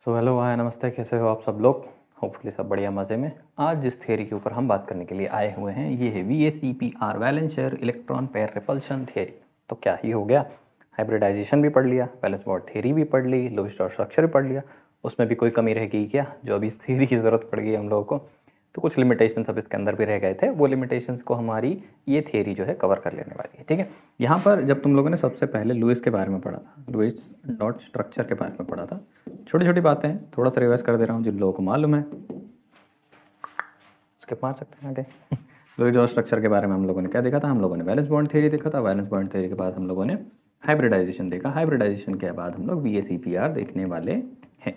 So hello hi नमस्ते, कैसे हो आप सब लोग। होपफुली सब बढ़िया मज़े में। आज जिस थ्योरी के ऊपर हम बात करने के लिए आए हुए हैं ये है VACPR valence share electron pair repulsion theory. तो क्या ही हो गया, हाइब्रिडाइजेशन भी पढ़ लिया, वैलेंस बॉन्ड थ्योरी भी पढ़ ली, लुईस डॉट स्ट्रक्चर भी पढ़ लिया। उसमें भी कोई कमी रह गई क्या, जो अभी इस थ्योरी की ज़रूरत पड़ गई हम लोगों को। तो कुछ लिमिटेशंस अब इसके अंदर भी रह गए थे, वो लिमिटेशंस को हमारी ये थ्योरी जो है कवर कर लेने वाली है। ठीक है, यहाँ पर जब तुम लोगों ने सबसे पहले लुईस के बारे में पढ़ा था, लुईस डॉट स्ट्रक्चर के बारे में पढ़ा था, छोटी छोटी बातें हैं, थोड़ा सा रिवाइज कर दे रहा हूँ जिन लोगों को मालूम है उसके मार सकते हैं आगे। लुईस डॉट स्ट्रक्चर के बारे में हम लोगों ने क्या देखा था, हम लोगों ने वैलेंस बॉन्ड थ्योरी देखा था, वैलेंस बॉन्ड थ्योरी के बाद हम लोगों ने हाइब्रिडाइजेशन देखा, हाइब्रिडाइजेशन के बाद हम लोग VACPR देखने वाले हैं।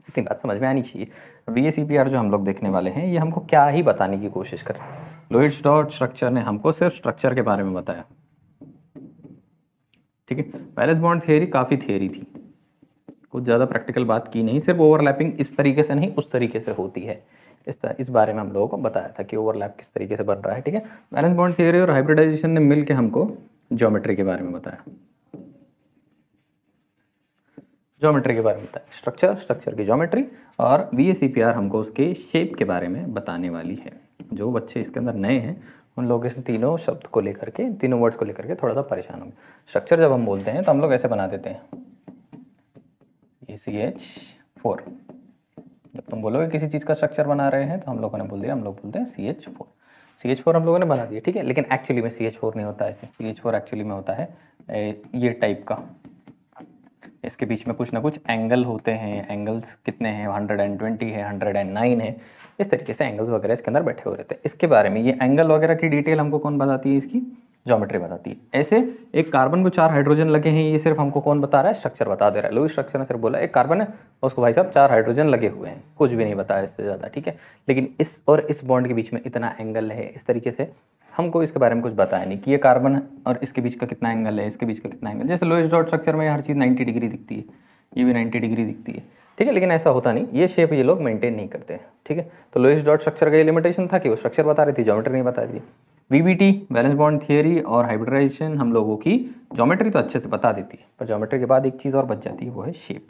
इतनी बात समझ में आनी चाहिए। VACPR जो हम लोग देखने वाले हैं ये हमको क्या ही बताने की कोशिश कर रहे हैं। लुईस डॉट स्ट्रक्चर ने हमको सिर्फ स्ट्रक्चर के बारे में बताया, ठीक है। वैलेंस बॉन्ड थ्योरी काफ़ी थ्योरी थी, कुछ ज़्यादा प्रैक्टिकल बात की नहीं, सिर्फ ओवरलैपिंग इस तरीके से नहीं उस तरीके से होती है, इस बारे में हम लोगों को बताया था कि ओवरलैप किस तरीके से बन रहा है। ठीक है, वैलेंस बॉन्ड थ्योरी और हाइब्रिडाइजेशन ने मिलकर हमको ज्योमेट्री के बारे में बताया, ज्योमेट्री के बारे में बताया, स्ट्रक्चर की ज्योमेट्री, और VACPR हमको उसके शेप के बारे में बताने वाली है। जो बच्चे इसके अंदर नए हैं उन लोग इस तीनों शब्द को लेकर के, तीनों वर्ड्स को लेकर के थोड़ा सा परेशान होंगे। स्ट्रक्चर जब हम बोलते हैं तो हम लोग ऐसे बना देते हैं CH4। जब तुम बोलोगे किसी चीज़ का स्ट्रक्चर बना रहे हैं तो हम लोगों ने बोल दिया, हम लोग बोलते हैं CH4 हम लोगों ने बना दिया। ठीक है, लेकिन एक्चुअली में CH4 नहीं होता ऐसे। CH4 एक्चुअली में होता है ये टाइप का, इसके बीच में कुछ ना कुछ एंगल होते हैं। एंगल्स कितने हैं, 120 है, 109 है, इस तरीके से एंगल्स वगैरह इसके अंदर बैठे हुए रहते हैं। इसके बारे में ये एंगल वगैरह की डिटेल हमको कौन बताती है, इसकी ज्योमेट्री बताती है। ऐसे एक कार्बन को 4 हाइड्रोजन लगे हैं, ये सिर्फ हमको कौन बता रहा है, स्ट्रक्चर बता दे रहा है। लुईस स्ट्रक्चर ने सिर्फ बोला एक कार्बन है और उसको भाई साहब 4 हाइड्रोजन लगे हुए हैं, कुछ भी नहीं बताया इससे ज़्यादा। ठीक है, लेकिन इस और इस बॉन्ड के बीच में इतना एंगल है, इस तरीके से हमको इसके बारे में कुछ बताया नहीं कि ये कार्बन है और इसके बीच का कितना एंगल है, इसके बीच का कितना एंगल। जैसे लुईस डॉट स्ट्रक्चर में हर चीज़ 90 डिग्री दिखती है, ये भी 90 डिग्री दिखती है। ठीक है, लेकिन ऐसा होता नहीं, ये शेप ये लोग मेंटेन नहीं करते हैं। ठीक है, तो लुईस डॉट स्ट्रक्चर का ये लिमिटेशन था कि वो स्ट्रक्चर बता रही थी, ज्योमेट्री नहीं बता रही थी। VBT वैलेंस बॉन्ड थियरी और हाइब्रिडाइजेशन हम लोगों की ज्योमेट्री तो अच्छे से बता देती है, पर ज्योमेट्री के बाद एक चीज़ और बच जाती है, वो है शेप।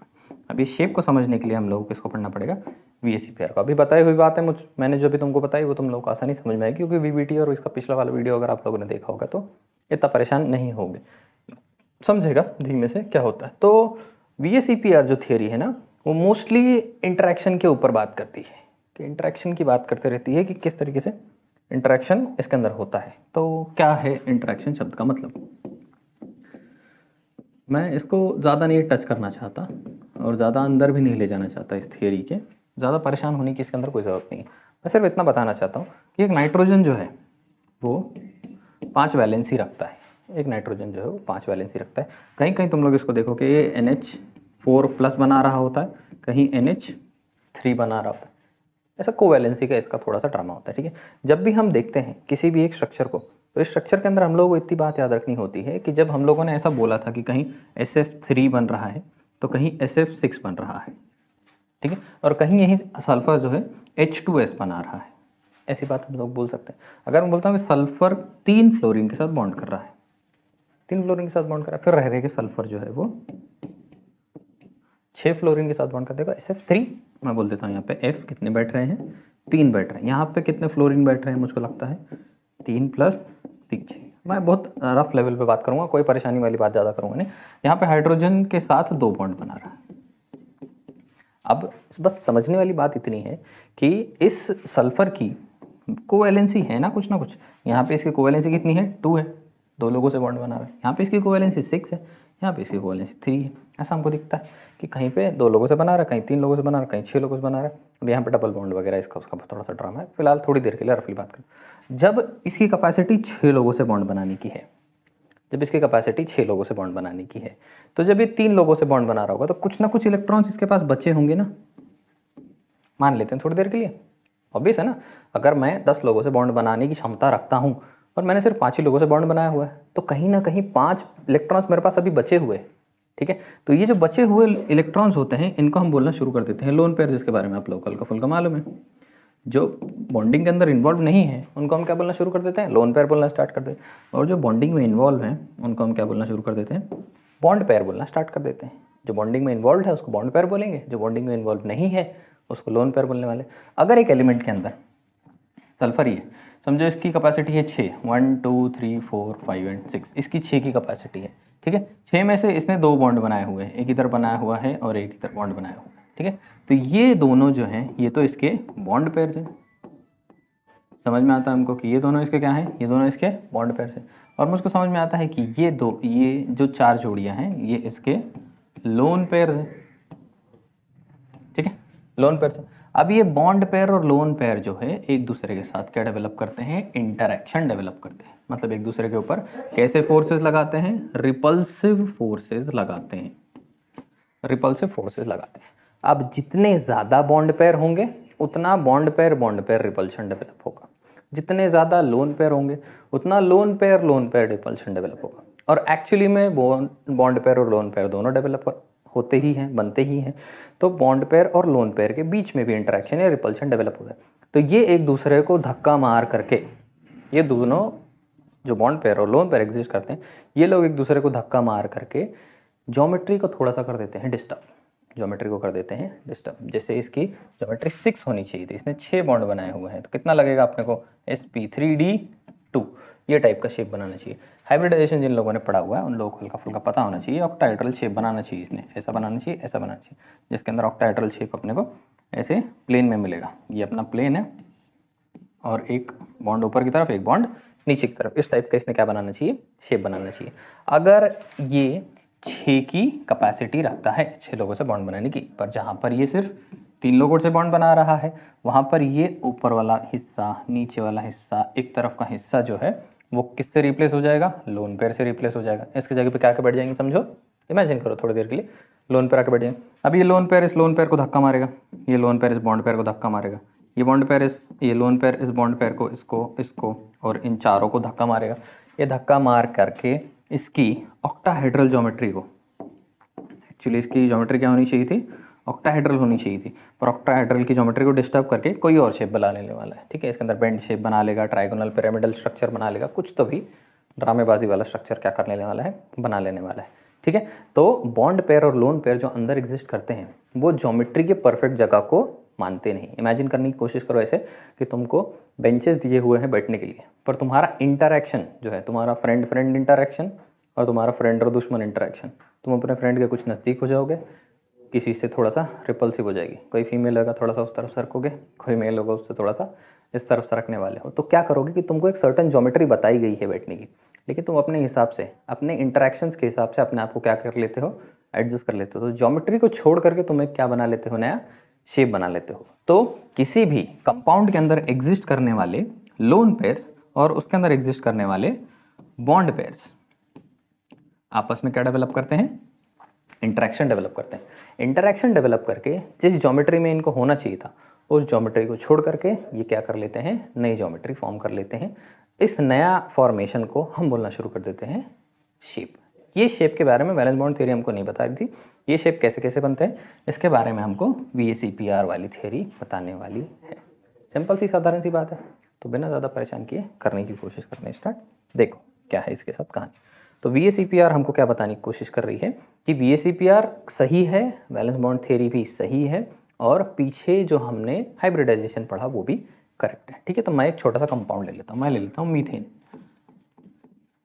अब इस शेप को समझने के लिए हम लोगों को इसको पढ़ना पड़ेगा VACPR को। अभी बताई हुई बात है मैंने जो भी तुमको बताई वो तुम लोगों को आसानी समझ में आएगी, क्योंकि VBT और इसका पिछला वाला वीडियो अगर आप लोगों ने देखा होगा तो इतना परेशान नहीं होंगे, समझेगा धीमे से क्या होता है। तो VACPR जो थियरी है ना, वो मोस्टली इंटरेक्शन के ऊपर बात करती है, कि इंटरेक्शन की बात करते रहती है कि किस तरीके से इंटरेक्शन इसके अंदर होता है। तो क्या है इंटरेक्शन शब्द का मतलब, मैं इसको ज़्यादा नहीं टच करना चाहता और ज़्यादा अंदर भी नहीं ले जाना चाहता इस थियरी के, ज़्यादा परेशान होने की इसके अंदर कोई ज़रूरत नहीं है। मैं सिर्फ इतना बताना चाहता हूँ कि एक नाइट्रोजन जो है वो 5 वैलेंसी रखता है, एक नाइट्रोजन जो है वो 5 वैलेंसी रखता है। कहीं कहीं तुम लोग इसको देखो कि ये NH4+ बना रहा होता है, कहीं NH3 बना रहा होता है। ऐसा कोवैलेंसी का इसका थोड़ा सा ड्रामा होता है। ठीक है, जब भी हम देखते हैं किसी भी एक स्ट्रक्चर को, तो इस स्ट्रक्चर के अंदर हम लोगों को इतनी बात याद रखनी होती है कि जब हम लोगों ने ऐसा बोला था कि कहीं SF3 बन रहा है तो कहीं SF6 बन रहा है, ठीक है, और कहीं यही सल्फर जो है H2S बना रहा है, ऐसी बात हम लोग बोल सकते हैं। अगर मैं बोलता हूँ कि सल्फर 3 फ्लोरीन के साथ बॉन्ड कर रहा है, 3 फ्लोरीन के साथ बॉन्ड कर रहा है, फिर रह रहे के सल्फर जो है वो 6 फ्लोरीन के साथ बॉन्ड कर देगा, SF3। मैं बोल देता हूँ यहाँ पे F कितने बैठ रहे हैं, 3 बैठ रहे हैं। यहाँ पे कितने फ्लोरीन बैठ रहे हैं, मुझको लगता है 3 + 3 6। मैं बहुत रफ लेवल पे बात करूँगा, कोई परेशानी वाली बात ज़्यादा करूँगा नहीं। यहाँ पे हाइड्रोजन के साथ 2 बॉन्ड बना रहा है। अब बस समझने वाली बात इतनी है कि इस सल्फर की कोवैलेंसी है ना कुछ, यहाँ पे इसकी कोवैलेंसी कितनी है, 2 है, 2 लोगों से बॉन्ड बना रहा है। यहाँ पे इसकी कोवैलेंसी 6 है, यहाँ पे इसकी कोवैलेंसी 3 है। ऐसा हमको दिखता है कि कहीं पे 2 लोगों से बना रहा है, कहीं 3 लोगों से बना रहा है, कहीं 6 लोगों से बना रहा है। अब यहाँ पे डबल बॉन्ड वगैरह इसका उसका थोड़ा सा ड्रामा है। फिलहाल थोड़ी देर के लिए रफली बात करें। जब इसकी कैपेसिटी 6 लोगों से बॉन्ड बनाने की है, जब इसकी कैपेसिटी 6 लोगों से बॉन्ड बनाने की है, तो जब ये 3 लोगों से बॉन्ड बना रहा होगा तो कुछ ना कुछ इलेक्ट्रॉन्स इसके पास बचे होंगे ना, मान लेते हैं थोड़ी देर के लिए। ऑब्वियस है ना, अगर मैं 10 लोगों से बॉन्ड बनाने की क्षमता रखता हूँ और मैंने सिर्फ 5 ही लोगों से बॉन्ड बनाया हुआ है, तो कहीं ना कहीं 5 इलेक्ट्रॉन्स मेरे पास अभी बचे हुए हैं। ठीक है, तो ये जो बचे हुए इलेक्ट्रॉन्स होते हैं इनको हम बोलना शुरू कर देते हैं लोन पेयर, जिसके बारे में आप लोग हल्का फुल्का मालूम है। जो बॉन्डिंग के अंदर इन्वॉल्व नहीं है उनको हम क्या बोलना शुरू कर देते हैं, लोन पेयर बोलना स्टार्ट कर देते हैं। और जो बॉन्डिंग में इन्वॉल्व हैं उनको हम क्या बोलना शुरू कर देते हैं, बॉन्ड पेयर बोलना स्टार्ट कर देते हैं। जो बॉन्डिंग में इन्वॉल्व है उसको बॉन्ड पेयर बोलेंगे, जो बॉन्डिंग में इन्वॉल्व नहीं है उसको लोन पेयर बोलने वाले। अगर एक एलिमेंट के अंदर सल्फर ही है, समझो इसकी कैपेसिटी है 6, 1 2 3 4 5 एंड 6, इसकी 6 की कैपेसिटी है, ठीक है। 6 में से इसने 2 बॉन्ड बनाए हुए हैं, एक इधर बनाया हुआ है और एक इधर बॉन्ड बनाया हुआ है, ठीक है। तो ये दोनों जो हैं ये तो इसके बॉन्ड पेयर हैं, समझ में आता है हमको कि ये दोनों इसके क्या हैं, ये दोनों इसके बॉन्ड पेयर हैं। और मुझको समझ में आता है कि ये जो 4 जोड़ियां हैं ये इसके लोन पेयर हैं, ठीक है, लोन पेयर हैं। अब ये बॉन्ड पेयर और लोन पेयर जो है एक दूसरे के साथ क्या डेवलप करते हैं, इंटरैक्शन डेवलप करते हैं, मतलब एक दूसरे के ऊपर कैसे फोर्सेस लगाते हैं, रिपल्सिव फोर्सेस लगाते हैं, रिपल्सिव फोर्सेस लगाते हैं। अब जितने ज़्यादा बॉन्ड पेयर होंगे उतना बॉन्ड पेयर रिपल्शन डेवलप होगा, जितने ज़्यादा लोन पेयर होंगे उतना लोन पेयर रिपल्शन डेवलप होगा। और एक्चुअली में बॉन्ड पेयर और लोन पेयर दोनों डेवलप होते ही हैं, बनते ही हैं। तो बॉन्ड पेयर और लोन पेयर के बीच में भी इंटरेक्शन या रिपल्शन डेवलप होता है। तो ये एक दूसरे को धक्का मार करके, ये दोनों जो बॉन्ड पेयर और लोन पेयर एग्जिस्ट करते हैं, ये लोग एक दूसरे को धक्का मार करके ज्योमेट्री को थोड़ा सा कर देते हैं डिस्टर्ब, ज्योमेट्री को कर देते हैं डिस्टर्ब। जैसे इसकी ज्योमेट्री 6 होनी चाहिए थी, इसने 6 बॉन्ड बनाए हुए हैं, तो कितना लगेगा अपने को, sp3d2, ये टाइप का शेप बनाना चाहिए। हाइब्रिडाइजेशन जिन लोगों ने पढ़ा हुआ है उन लोगों को हल्का फुल्का पता होना चाहिए, ऑक्टाहेड्रल शेप बनाना चाहिए इसने, ऐसा बनाना चाहिए, ऐसा बनाना चाहिए, जिसके अंदर ऑक्टाहेड्रल शेप अपने को ऐसे प्लेन में मिलेगा। ये अपना प्लेन है और एक बॉन्ड ऊपर की तरफ, एक बॉन्ड नीचे की तरफ, इस टाइप का इसने क्या बनाना चाहिए, शेप बनाना चाहिए। अगर ये 6 की कैपेसिटी रखता है 6 लोगों से बॉन्ड बनाने की, पर जहाँ पर ये सिर्फ 3 लोगों से बॉन्ड बना रहा है वहाँ पर ये ऊपर वाला हिस्सा, नीचे वाला हिस्सा, एक तरफ का हिस्सा जो है वो किससे रिप्लेस हो जाएगा, लोन पेयर से रिप्लेस हो जाएगा। इसकी जगह पे क्या आके बैठ जाएंगे, समझो, इमेजिन करो थोड़ी देर के लिए, लोन पेयर आके बैठ जाएंगे। अब ये लोन पेयर इस लोन पेयर को धक्का मारेगा, ये लोन पेयर इस बॉन्ड पेयर को धक्का मारेगा, ये बॉन्ड पेयर ये लोन पेयर इस बॉन्ड पेयर को, इसको और इन चारों को धक्का मारेगा। ये धक्का मार करके इसकी ऑक्टाहेड्रल ज्योमेट्री को, एक्चुअली इसकी ज्योमेट्री क्या होनी चाहिए थी, ऑक्टाहेड्रल होनी चाहिए थी, पर ऑक्टाहेड्रल की ज्योमेट्री को डिस्टर्ब करके कोई और शेप बना लेने वाला है, ठीक है। इसके अंदर बेंड शेप बना लेगा, ट्राइगोनल पिरामिडल स्ट्रक्चर बना लेगा, कुछ तो भी ड्रामेबाजी वाला स्ट्रक्चर क्या कर लेने वाला है, बना लेने वाला है, ठीक है। तो बॉन्ड पेयर और लोन पेयर जो अंदर एग्जिस्ट करते हैं वो ज्योमेट्री के परफेक्ट जगह को मानते नहीं। इमेजिन करने की कोशिश करो ऐसे कि तुमको बेंचेस दिए हुए हैं बैठने के लिए, पर तुम्हारा इंटरैक्शन जो है, तुम्हारा फ्रेंड इंटरैक्शन और तुम्हारा फ्रेंड और दुश्मन इंटरैक्शन, तुम अपने फ्रेंड के कुछ नज़दीक हो जाओगे, किसी से थोड़ा सा रिपल्सिव हो जाएगी, कोई फीमेल होगा थोड़ा सा उस तरफ सरकोगे, कोई मेल होगा उससे थोड़ा सा इस तरफ सरकने वाले हो। तो क्या करोगे कि तुमको एक सर्टन ज्योमेट्री बताई गई है बैठने की, लेकिन तुम अपने हिसाब से, अपने इंटरैक्शंस के हिसाब से अपने आप को क्या कर लेते हो, एडजस्ट कर लेते हो। तो ज्योमेट्री को छोड़ करके तुम एक क्या बना लेते हो, नया शेप बना लेते हो। तो किसी भी कंपाउंड के अंदर एग्जिस्ट करने वाले लोन पेयर्स और उसके अंदर एग्जिस्ट करने वाले बॉन्ड पेयर्स आपस में क्या डेवलप करते हैं, इंटरैक्शन डेवलप करते हैं। इंटरैक्शन डेवलप करके जिस ज्योमेट्री में इनको होना चाहिए था उस ज्योमेट्री को छोड़ करके ये क्या कर लेते हैं, नई ज्योमेट्री फॉर्म कर लेते हैं। इस नया फॉर्मेशन को हम बोलना शुरू कर देते हैं शेप। ये शेप के बारे में वैलेंस बॉन्ड थ्योरी हमको नहीं बता रही थी, ये शेप कैसे कैसे बनते हैं इसके बारे में हमको VACPR वाली थ्योरी बताने वाली है। सिंपल सी साधारण सी बात है, तो बिना ज़्यादा परेशान किए करने की कोशिश करने स्टार्ट। देखो क्या है इसके साथ कहानी। तो VACPR हमको क्या बताने की कोशिश कर रही है कि VACPR सही है, वैलेंस बॉन्ड थ्योरी भी सही है, और पीछे जो हमने हाइब्रिडाइजेशन पढ़ा वो भी करेक्ट है, ठीक है। तो मैं एक छोटा सा कंपाउंड ले लेता हूँ, मैं ले लेता हूँ मीथेन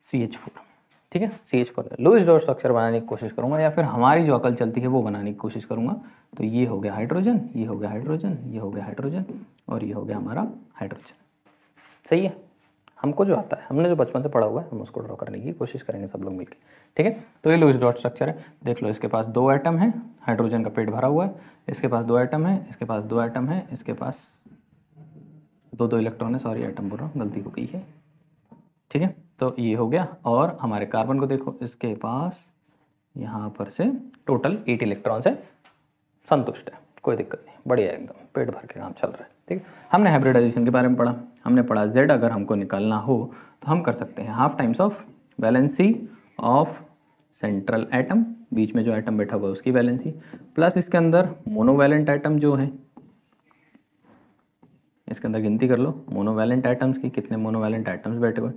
CH4, ठीक है। CH4 लुईस डॉट स्ट्रक्चर बनाने की कोशिश करूँगा, या फिर हमारी जो अकल चलती है वो बनाने की कोशिश करूँगा। तो ये हो गया हाइड्रोजन, ये हो गया हाइड्रोजन, ये हो गया हाइड्रोजन, और ये हो गया हमारा हाइड्रोजन। सही है, हमको जो आता है, हमने जो बचपन से पढ़ा हुआ है हम उसको ड्रॉ करने की कोशिश करेंगे सब लोग मिलकर, ठीक है। तो ये लुईस डॉट स्ट्रक्चर है, देख लो, इसके पास 2 एटम है, हाइड्रोजन का पेट भरा हुआ है, इसके पास 2 एटम है, इसके पास 2 एटम है, इसके पास 2 इलेक्ट्रॉन है, सॉरी एटम बोल रहा हूँ, गलती हो गई है, ठीक है। तो ये हो गया, और हमारे कार्बन को देखो, इसके पास यहाँ पर से टोटल 8 इलेक्ट्रॉन्स है, संतुष्ट है, कोई दिक्कत नहीं, बढ़िया एकदम, पेट भर के काम चल रहा है, ठीक है। हमने हाइब्रिडाइजेशन के बारे में पढ़ा, हमने पढ़ा Z अगर हमको निकालना हो तो हम कर सकते हैं half times of valency of central atom, बीच में जो एटम बैठा हुआ है उसकी वैलेंसी, प्लस इसके अंदर मोनोवैलेंट एटम जो है, इसके अंदर गिनती कर लो मोनोवैलेंट एटम्स की, कितने मोनोवैलेंट एटम्स बैठे हुए,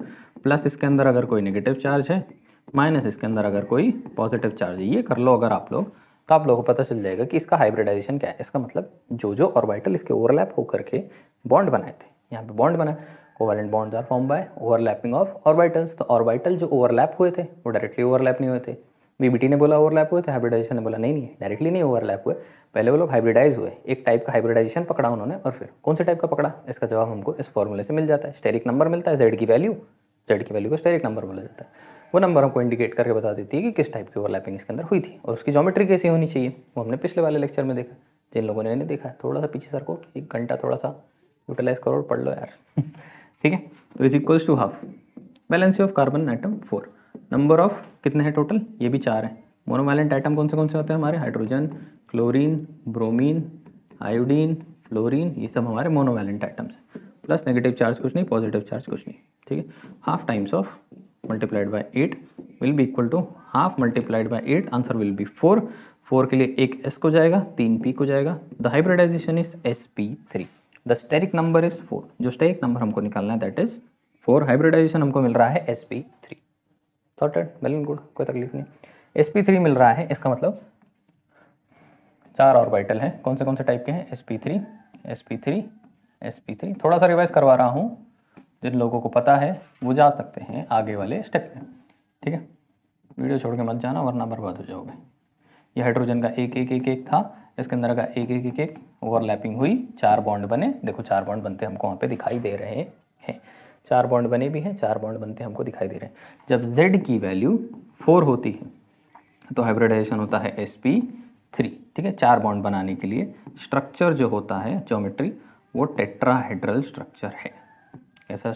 प्लस इसके अंदर अगर कोई नेगेटिव चार्ज है, माइनस इसके अंदर अगर कोई पॉजिटिव चार्ज है, ये कर लो अगर आप लोग तो आप लोगों को पता चल जाएगा कि इसका हाइब्रिडाइजेशन क्या है। इसका मतलब जो जो ऑर्बिटल इसके ओवरलैप होकर के बॉन्ड बनाए थे, यहाँ पे बॉन्ड बना, covalent bonds are form by overlapping of orbitals. तो ऑर्बिटल जो ओवरलैप हुए थे वो डायरेक्टली ओवरलैप नहीं हुए थे। बीबीटी ने बोला ओवरलैप हुए थे, हाइब्रिडाइजेशन ने बोला नहीं डायरेक्टली नहीं ओवरलैप हुए, पहले वो लोग हाइब्रिडाइज हुए, एक टाइप का हाइब्रिडाइजेशन पकड़ा उन्होंने, और फिर कौन से टाइप का पकड़ा, इसका जवाब हमको इस फॉर्मूले से मिल जाता है। स्टेरिक नंबर मिलता है, जेड की वैल्यू को स्टेरिक नंबर बोला जाता है। वो नंबर हमको इंडिकेट करके बता देती है कि किस टाइप की ओवरलैपिंग इसके अंदर हुई थी, और उसकी ज्योमेट्री कैसी होनी चाहिए वो हमने पिछले वाले लेक्चर में देखा। जिन लोगों ने नहीं देखा है थोड़ा सा पीछे सर को 1 घंटा थोड़ा सा यूटिलाइज करो, पढ़ लो यार। ठीक है, तो is equals to half valency of carbon atom 4, number of कितने हैं टोटल, ये भी 4 हैं। मोनोवैलेंट आइटम कौन से होते हैं हमारे, hydrogen, chlorine, bromine, iodine, fluorine, ये सब हमारे मोनोवैलेंट आइटम्स हैं। प्लस नेगेटिव चार्ज कुछ नहीं, पॉजिटिव चार्ज कुछ नहीं। ठीक है, half times of multiplied by 8 will be equal to half multiplied by 8, answer will be 4। 4 के लिए एक s को जाएगा, 3 p को जाएगा। The hybridisation is sp3, the steric number is 4, जो स्टेरिक नंबर हमको निकालना है दैट इज 4, हाइब्रिडाइजेशन हमको मिल रहा है sp3। Sorted, well and good, कोई तकलीफ नहीं। sp3 मिल रहा है, इसका मतलब 4 ऑर्बिटल हैं, कौन से टाइप के हैं, sp3 sp3 sp3। थोड़ा सा रिवाइज करवा रहा हूँ, जिन लोगों को पता है वो जा सकते हैं आगे वाले स्टेप में। ठीक है, वीडियो छोड़ के मत जाना वरना बर्बाद हो जाओगे। ये हाइड्रोजन का एक था, इसके अंदर का एक ओवरलैपिंग हुई, 4 बॉन्ड बने। देखो 4 बॉन्ड बनते हमको वहाँ पे दिखाई दे रहे हैं, 4 बॉन्ड बने भी हैं, 4 बॉन्ड बनते हमको दिखाई दे रहे हैं। जब Z की वैल्यू 4 होती है तो हाइब्रिडाइजेशन होता है sp3। ठीक है, 4 बॉन्ड बनाने के लिए स्ट्रक्चर जो होता है ज्योमेट्री वो टेट्राहेड्रल स्ट्रक्चर है। ऐसा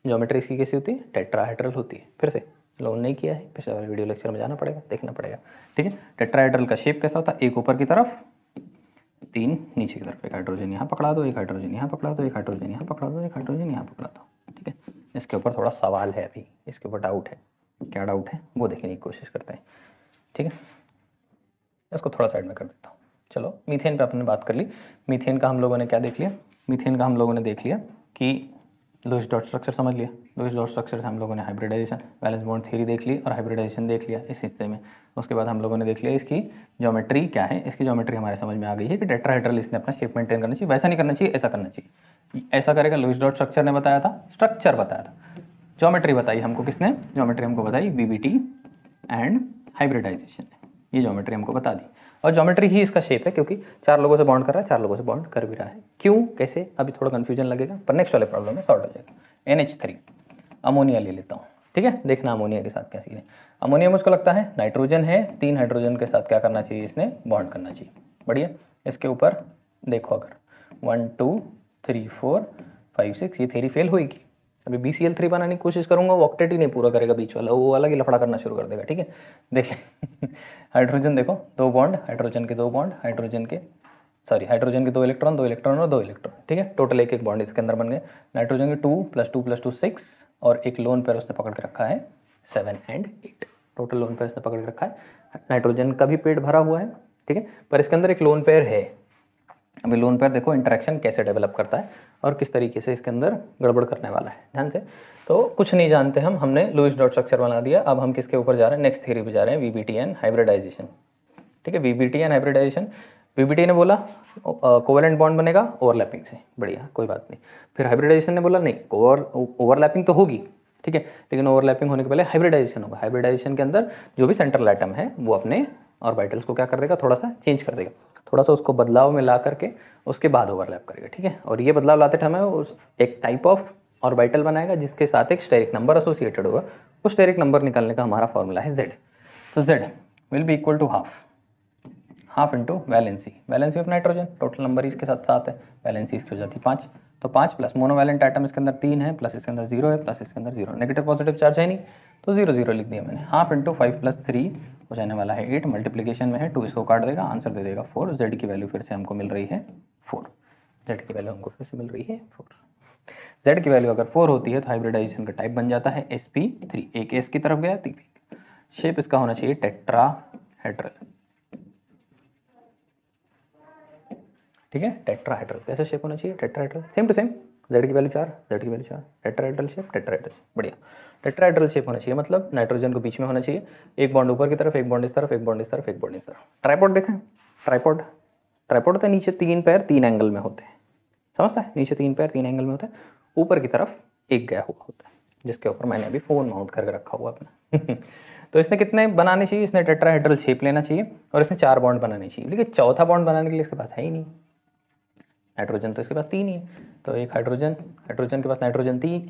ज्योमेट्री इसकी कैसी होती है, टेट्राहेड्रल होती है। फिर से लोगों ने नहीं किया है, पिछले वाले वीडियो लेक्चर में जाना पड़ेगा, देखना पड़ेगा। ठीक है, टेट्राहेड्रल का शेप कैसा होता है, एक ऊपर की तरफ, 3 नीचे की तरफ। एक हाइड्रोजन यहाँ पकड़ा दो, एक हाइड्रोजन यहाँ पकड़ा दो, एक हाइड्रोजन यहाँ पकड़ा दो, एक हाइड्रोजन यहाँ पकड़ा दो। ठीक है, इसके ऊपर थोड़ा सवाल है, अभी इसके ऊपर डाउट है। क्या डाउट है वो देखने की कोशिश करते हैं। ठीक है, इसको थोड़ा साइड में कर देता हूँ। चलो, मीथेन पे अपने बात कर ली। मीथेन का हम लोगों ने क्या देख लिया, मीथेन का हम लोगों ने देख लिया कि लुईस डॉट स्ट्रक्चर समझ लिया। लुईस डॉट स्ट्रक्चर से हम लोगों ने हाइब्रिडाइजेशन, वैलेंस बॉन्ड थ्योरी देख ली और हाइब्रिडाइजेशन देख लिया इस हिस्से में। उसके बाद हम लोगों ने देख लिया इसकी ज्योमेट्री क्या है। इसकी ज्योमेट्री हमारे समझ में आ गई है कि टेट्राहेड्रल इसने अपना शेप मेंटेन करना चाहिए, वैसा नहीं करना चाहिए, ऐसा करना चाहिए। ऐसा करेगा, लुईस डॉट स्ट्रक्चर ने बताया था, स्ट्रक्चर बताया था। ज्योमेट्री बताई हमको किसने, ज्योमेट्री हमको बताई बीबीटी एंड हाइब्रिडाइजेशन ने, ये ज्योमेट्री हमको बता दी। और ज्योमेट्री ही इसका शेप है, क्योंकि 4 लोगों से बॉन्ड कर रहा है, 4 लोगों से बॉन्ड कर भी रहा है। क्यों, कैसे, अभी थोड़ा कंफ्यूजन लगेगा, पर नेक्स्ट वाले प्रॉब्लम में सॉल्व हो जाएगा। NH3 अमोनिया ले लेता हूँ। ठीक है, देखना अमोनिया के साथ क्या सीन है। अमोनिया मुझको लगता है नाइट्रोजन है, 3 हाइड्रोजन के साथ क्या करना चाहिए, इसने बॉन्ड करना चाहिए। बढ़िया, इसके ऊपर देखो, अगर 1 2 3 4 5 6 ये थ्योरी फेल होगी। अभी BCl3 बनाने की कोशिश करूंगा, वो ऑक्टेट ही नहीं पूरा करेगा बीच वाला, वो अलग ही लफड़ा करना शुरू कर देगा। ठीक है, देख हाइड्रोजन देखो, 2 बॉन्ड, हाइड्रोजन के 2 बॉन्ड, हाइड्रोजन के 2 इलेक्ट्रॉन, 2 इलेक्ट्रॉन और 2 इलेक्ट्रॉन। ठीक है, टोटल एक बॉन्ड इसके अंदर बन गए। नाइट्रोजन के 2 + 2 + 2 6, और एक लोन पेयर उसने पकड़ के रखा है 7 और 8। टोटल लोन पेयर उसने पकड़ के रखा है। नाइट्रोजन का भी पेट भरा हुआ है। ठीक है, पर इसके अंदर एक लोन पेयर है। अभी लोन पेयर देखो इंटरेक्शन कैसे डेवलप करता है और किस तरीके से इसके अंदर गड़बड़ करने वाला है, ध्यान से। तो कुछ नहीं जानते हमने लुईस डॉट स्ट्रक्चर बना दिया। अब हम किसके ऊपर जा रहे हैं, नेक्स्ट थ्योरी पे जा रहे हैं, VBT एंड हाइब्रिडाइजेशन। ठीक है, VBT एंड हाइब्रिडाइजेशन। VBT ने बोला कोवेलेंट बॉन्ड बनेगा ओवरलैपिंग से, बढ़िया, कोई बात नहीं। फिर हाइब्रिडाइजेशन ने बोला नहीं, ओवरलैपिंग तो होगी, ठीक है, लेकिन ओवरलैपिंग होने के पहले हाइब्रिडाइजेशन होगा। हाइब्रिडाइजेशन के अंदर जो भी सेंट्रल एटम है वो अपने ऑर्बिटल्स को क्या कर देगा, थोड़ा सा चेंज कर देगा, थोड़ा सा उसको बदलाव में ला करके उसके बाद ओवरलैप करेगा। ठीक है, और ये बदलाव लाते टाइम उस एक टाइप ऑफ ऑर्बिटल बनाएगा जिसके साथ एक स्टेरिक नंबर एसोसिएटेड होगा। उस स्टेरिक नंबर निकालने का हमारा फॉर्मूला है Z। तो Z will be equal to half into valency of nitrogen, total number इसके साथ 7 है, वैलेंसी इसकी हो जाती है 5। तो 5 प्लस मोनोवैलेंट आइटम इसके अंदर 3 है, प्लस इसके अंदर 0 है, प्लस इसके अंदर 0, नेगेटिव पॉजिटिव चार्ज है नहीं, तो 0 0 लिख दिया मैंने। हाफ इंटू 5 + 3 हो जाने वाला है 8, मल्टीप्लीकेशन में है 2 इसको काट देगा, आंसर दे देगा 4। Z की वैल्यू फिर से हमको मिल रही है 4। Z की वैल्यू हमको फिर से मिल रही है 4। Z की वैल्यू अगर 4 होती है तो हाइब्रिडाइजेशन का टाइप बन जाता है sp3। एक S की तरफ गया, शेप इसका होना चाहिए टेट्राहेड्रल। ठीक है, टेट्राहेड्रल कैसा शेप होना चाहिए, tetrahedral, same to same. Z की वैल्यू 4, Z की वैल्यू 4, टेट्राहेड्रल शेप, बढ़िया। टेट्राहेड्रल शेप होना चाहिए, मतलब नाइट्रोजन को बीच में होना चाहिए, एक बॉन्ड ऊपर की तरफ, एक बॉन्ड इस तरफ, एक बॉन्ड इस तरफ, एक बॉन्ड इस तरफ। ट्राइपॉड देखें, ट्राइपॉड ट्राइपॉड होता है नीचे 3 पैर 3 एंगल में होते हैं, समझता है, नीचे 3 पैर 3 एंगल में होता है, ऊपर की तरफ एक गया हुआ होता है, जिसके ऊपर मैंने अभी फ़ोन माउंट करके रखा हुआ अपना तो इसने कितने बनाने चाहिए, इसने टेट्राहेड्रल शेप लेना चाहिए और इसने 4 बॉन्ड बनाने चाहिए, लेकिन चौथा बॉन्ड बनाने के लिए इसके पास है ही नहीं, नाइट्रोजन तो इसके पास 3 ही है, तो एक हाइड्रोजन, हाइड्रोजन के पास नाइट्रोजन 3,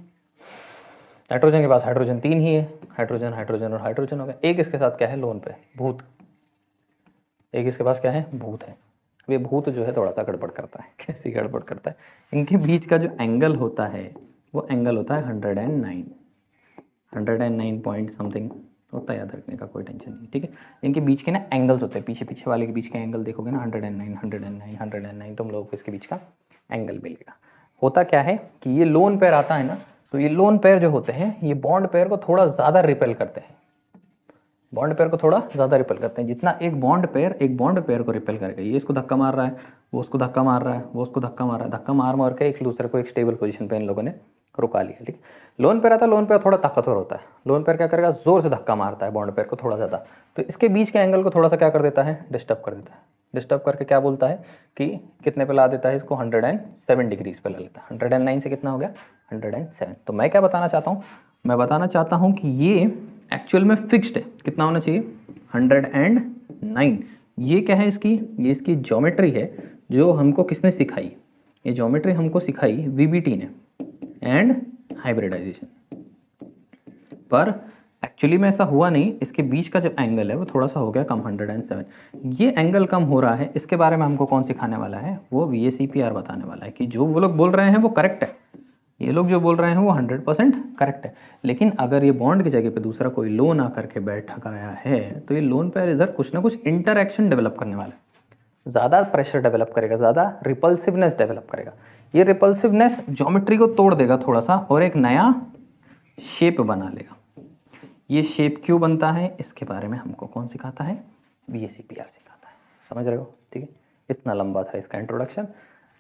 नाइट्रोजन के पास हाइड्रोजन 3 ही है, हाइड्रोजन हाइड्रोजन और हाइड्रोजन हो गया, एक इसके साथ क्या है लोन पे भूत, एक इसके पास क्या है भूत है। ये भूत जो है थोड़ा सा गड़बड़ करता है, कैसी गड़बड़ करता है, इनके बीच का जो एंगल होता है वो एंगल होता है 109 पॉइंट समथिंग होता है, याद रखने का कोई टेंशन नहीं, ठीक है। इनके बीच के ना एंगल्स होते हैं, पीछे पीछे वाले के बीच के एंगल देखोगे ना 109 तुम लोगों को इसके बीच का एंगल मिलेगा। होता क्या है कि ये लोन पेयर आता है ना, तो ये लोन पेयर जो होते हैं ये बॉन्ड पेयर को थोड़ा ज़्यादा रिपेल करते हैं, बॉन्ड पेयर को थोड़ा ज़्यादा रिपेल करते हैं, जितना एक बॉन्ड पेयर को रिपेल करेगा, ये इसको धक्का मार रहा है, वो उसको धक्का मार रहा है, वो उसको धक्का मार रहा है, धक्का मार मार के एक दूसरे को एक स्टेबल पोजीशन पे इन लोगों ने रुका लिया, ठीक। लोन पेयर आता है, लोन पेयर थोड़ा ताकतवर होता है, लोन पेयर क्या करेगा जोर से धक्का मारता है बॉन्ड पेयर को थोड़ा ज़्यादा, तो इसके बीच के एंगल को थोड़ा सा क्या कर देता है डिस्टर्ब कर देता है, डिस्टर्ब करके क्या बोलता है कि कितने पे ला देता है इसको 107 डिग्रीज पे ला लेता है, 109 से कितना हो गया 107। तो मैं क्या बताना चाहता हूँ, मैं बताना चाहता हूँ कि ये एक्चुअल में फिक्स्ड है, कितना होना चाहिए 109। ये क्या है इसकी, ये इसकी ज्योमेट्री है जो हमको किसने सिखाई, ये ज्योमेट्री हमको सिखाई वीबीटी ने एंड हाइब्रिडाइजेशन, पर एक्चुअली में ऐसा हुआ नहीं, इसके बीच का जो एंगल है वो थोड़ा सा हो गया कम 107। ये एंगल कम हो रहा है, इसके बारे में हमको कौन सिखाने वाला है, वो VACPR बताने वाला है कि जो वो लोग बोल रहे हैं वो करेक्ट है, ये लोग जो बोल रहे हैं वो 100% करेक्ट है, लेकिन अगर ये बॉन्ड की जगह पे दूसरा कोई लोन आकर के बैठ गया है तो ये लोन पेयर इधर कुछ ना कुछ इंटरैक्शन डेवलप करने वाला है, ज़्यादा प्रेशर डेवलप करेगा, ज़्यादा रिपल्सिवनेस डेवलप करेगा, ये रिपल्सिवनेस ज्योमेट्री को तोड़ देगा थोड़ा सा और एक नया शेप बना लेगा। ये शेप क्यों बनता है इसके बारे में हमको कौन सिखाता है, VACPR सिखाता है, समझ रहे हो, ठीक है। इतना लंबा था इसका इंट्रोडक्शन,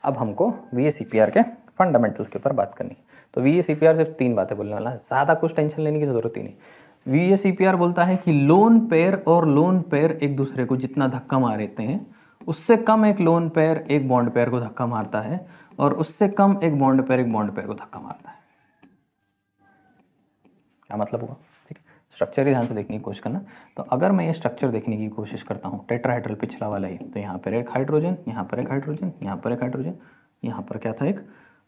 अब हमको VACPR के फंडामेंटल्स के ऊपर बात करनी है। तो VACPR सिर्फ 3 बातें बोलने वाला है, ज़्यादा कुछ टेंशन लेने की ज़रूरत ही नहीं। VACPR बोलता है कि लोन पेयर और लोन पेयर एक दूसरे को जितना धक्का मारते हैं उससे कम एक लोन पेयर एक बॉन्ड पेयर को धक्का मारता है और उससे कम एक बॉन्ड पेयर को धक्का मारता है। क्या मतलब हुआ, ठीक है। स्ट्रक्चर ही ध्यान से देखने की कोशिश करना। तो अगर मैं ये स्ट्रक्चर देखने की कोशिश करता हूँ, टेट्राहेड्रल पिछला वाला ही, तो यहाँ पर एक हाइड्रोजन, यहाँ पर एक हाइड्रोजन, यहाँ पर एक हाइड्रोजन, यहाँ पर क्या था एक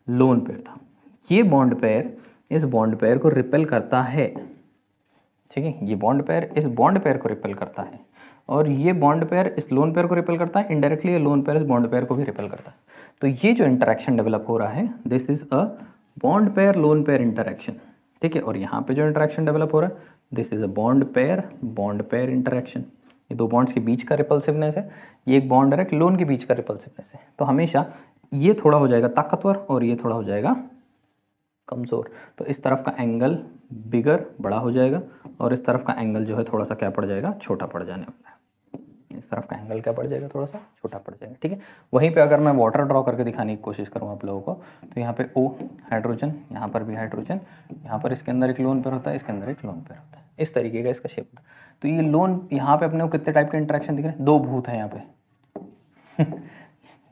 लोन पेयर था। ये बॉन्ड पेयर इस बॉन्ड पेयर को रिपेल करता है, ठीक है, ये बॉन्ड पेयर इस बॉन्ड पेयर को रिपेल करता है और ये बॉन्ड पेयर इस लोन पेयर को रिपेल करता है, इनडायरेक्टली ये लोन पेयर इस बॉन्ड पेयर को भी रिपेल करता है। तो ये जो इंटरेक्शन डेवलप हो रहा है this is a bond pair lone pair interaction, ठीक है। और यहाँ पे जो इंटरेक्शन डेवलप हो रहा है this is a bond pair interaction, ये दो बॉन्ड्स के बीच का रिपल्सिवनेस है, ये एक बॉन्ड डायरेक्ट लोन के बीच का रिपल्सिवनेस है। तो हमेशा ये थोड़ा हो जाएगा ताकतवर और ये थोड़ा हो जाएगा कमज़ोर, तो इस तरफ का एंगल बिगर बड़ा हो जाएगा और इस तरफ का एंगल जो है थोड़ा सा क्या पड़ जाएगा छोटा पड़ जाने वाला है, इस तरफ का एंगल क्या पड़ जाएगा थोड़ा सा छोटा पड़ जाएगा, ठीक है। वहीं पे अगर मैं वाटर ड्रॉ करके दिखाने की कोशिश करूँ आप लोगों को, तो यहाँ पे O हाइड्रोजन, यहाँ पर भी हाइड्रोजन, यहाँ पर इसके अंदर एक लोन पेयर होता है, इसके अंदर एक लोन पेयर होता है, इस तरीके का इसका शेप होता है। तो ये लोन यहाँ पे अपने को कितने टाइप के इंटरेक्शन दिख रहे हैं, 2 भूत है यहाँ पे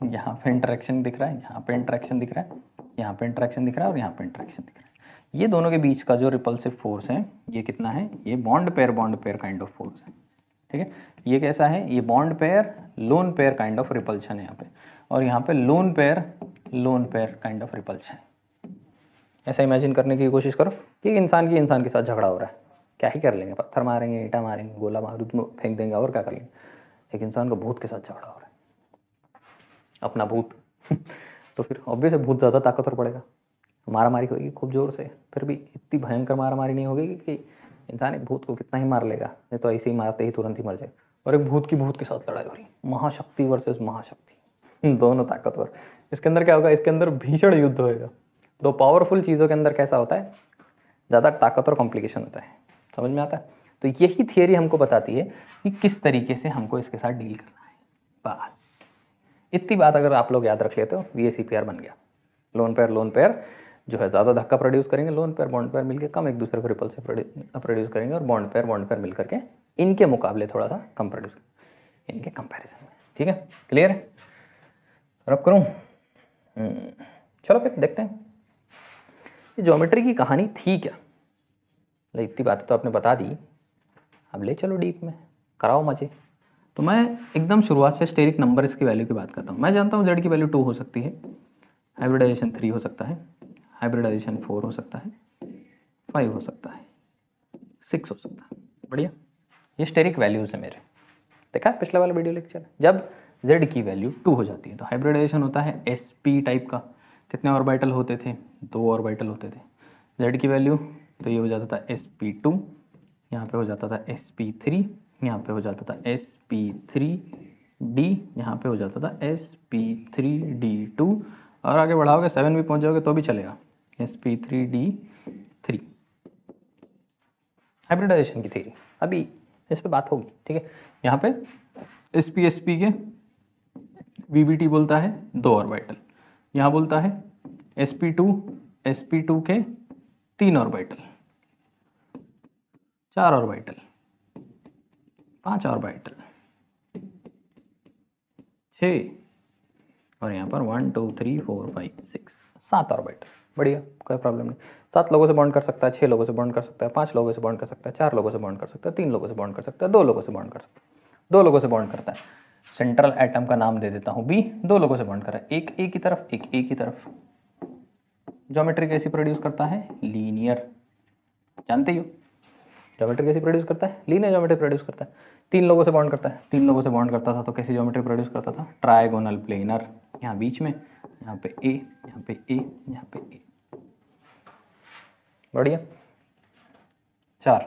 यहाँ पे इंटरेक्शन दिख रहा है, यहाँ पे इंटरेक्शन दिख रहा है, यहाँ पे इंटरेक्शन दिख रहा है और यहाँ पे इंटरेक्शन दिख रहा है। ये दोनों के बीच का जो रिपल्सिव फोर्स है ये कितना है, ये bond pair kind of force है, ठीक है। ये कैसा है, ये bond pair lone pair kind of repulsion है यहाँ पे, और यहाँ पे lone pair kind of repulsion है। ऐसा इमेजिन करने की कोशिश करो कि इंसान के साथ झगड़ा हो रहा है, क्या ही कर लेंगे, पत्थर मारेंगे, ईंटा मारेंगे, गोला बारूद में फेंक देंगे और क्या कर लेंगे। एक इंसान को भूत के साथ झगड़ा हो रहा है, अपना भूत तो फिर ऑब्वियस है भूत ज़्यादा ताकतवर पड़ेगा, मारामारी होगी खूब ज़ोर से, फिर भी इतनी भयंकर मारामारी नहीं होगी कि इंसान एक भूत को कितना ही मार लेगा, नहीं तो ऐसे ही मारते ही तुरंत ही मर जाए। और एक भूत के साथ लड़ाई हो रही, महाशक्ति वर्सेस महाशक्ति, दोनों ताकतवर। इसके अंदर क्या होगा, इसके अंदर भीषण युद्ध होएगा। दो पावरफुल चीज़ों के अंदर कैसा होता है, ज़्यादा ताकत और कॉम्प्लिकेशन होता है, समझ में आता है। तो यही थियरी हमको बताती है कि किस तरीके से हमको इसके साथ डील करना है। बस इतनी बात अगर आप लोग याद रख लेते हो VACPR बन गया, लोन पेयर जो है ज़्यादा धक्का प्रोड्यूस करेंगे, लोन पेयर बॉन्ड पेयर मिलकर कम एक दूसरे को रिपल से प्रोड्यूस करेंगे, और बॉन्ड पेयर मिलकर के इनके मुकाबले थोड़ा सा कम प्रोड्यूस, इनके कंपैरिजन में। ठीक है, क्लियर है? रब करूँ? चलो फिर देखते हैं ये ज्योमेट्री की कहानी थी क्या। इतनी बातें तो आपने बता दी, अब ले चलो डीप में, कराओ मजे। तो मैं एकदम शुरुआत से स्टेरिक नंबर इसकी वैल्यू की बात करता हूँ। मैं जानता हूँ जेड की वैल्यू 2 हो सकती है, हाइब्रिडाइजेशन 3 हो सकता है, हाइब्रिडाइजेशन 4 हो सकता है, 5 हो सकता है, 6 हो सकता है। बढ़िया, ये स्टेरिक वैल्यूज़ है मेरे। देखा पिछला वाला वीडियो लेक्चर, जब z की वैल्यू 2 हो जाती है तो हाइब्रिडाइजेशन होता है sp टाइप का। कितने ऑर्बिटल होते थे? 2 ऑर्बिटल होते थे। z की वैल्यू तो ये हो जाता था sp2, यहाँ पे हो जाता था sp3, यहाँ पे हो जाता था sp3d, यहाँ पे हो जाता था sp3d2, और आगे बढ़ाओगे 7 भी पहुँच जाओगे तो भी चलेगा, sp3d3। हाइब्रिडाइजेशन की थ्योरी अभी इस पे बात होगी। ठीक है, यहाँ पे sp के VBT बोलता है 2 ऑर्बिटल, यहाँ बोलता है sp2 के 3 ऑर्बिटल, 4 ऑर्बिटल, 5 ऑर्बिटल, 6, और यहाँ पर 1 2 3 4 5 6 7 ऑर्बिटल। बढ़िया, कोई प्रॉब्लम नहीं। 7 लोगों से बॉन्ड कर सकता है, 6 लोगों से बॉन्ड कर सकता है, 5 लोगों से बॉन्ड कर सकता है, 4 लोगों से बॉन्ड कर सकता है, 3 लोगों से बॉन्ड कर सकता है, 2 लोगों से बॉन्ड कर सकता है, 2 लोगों से बॉन्ड करता है। सेंट्रल एटम का नाम दे देता हूँ B, 2 लोगों से बॉन्ड कर रहा है, एक A की तरफ, एक A की तरफ। ज्योमेट्री कैसी प्रोड्यूस करता है? लीनियर, जानते ही हो ज्योमेट्री कैसी प्रोड्यूस करता है? लीनियर ज्योमेट्री प्रोड्यूस करता है। 3 लोगों से बॉन्ड करता है, 3 लोगों से बॉन्ड करता था तो कैसी ज्योमेट्री प्रोड्यूस करता था? ट्रायगोनल प्लेनर, यहाँ बीच में, यहाँ पे A, यहाँ पे A, यहाँ पे A। बढ़िया। 4,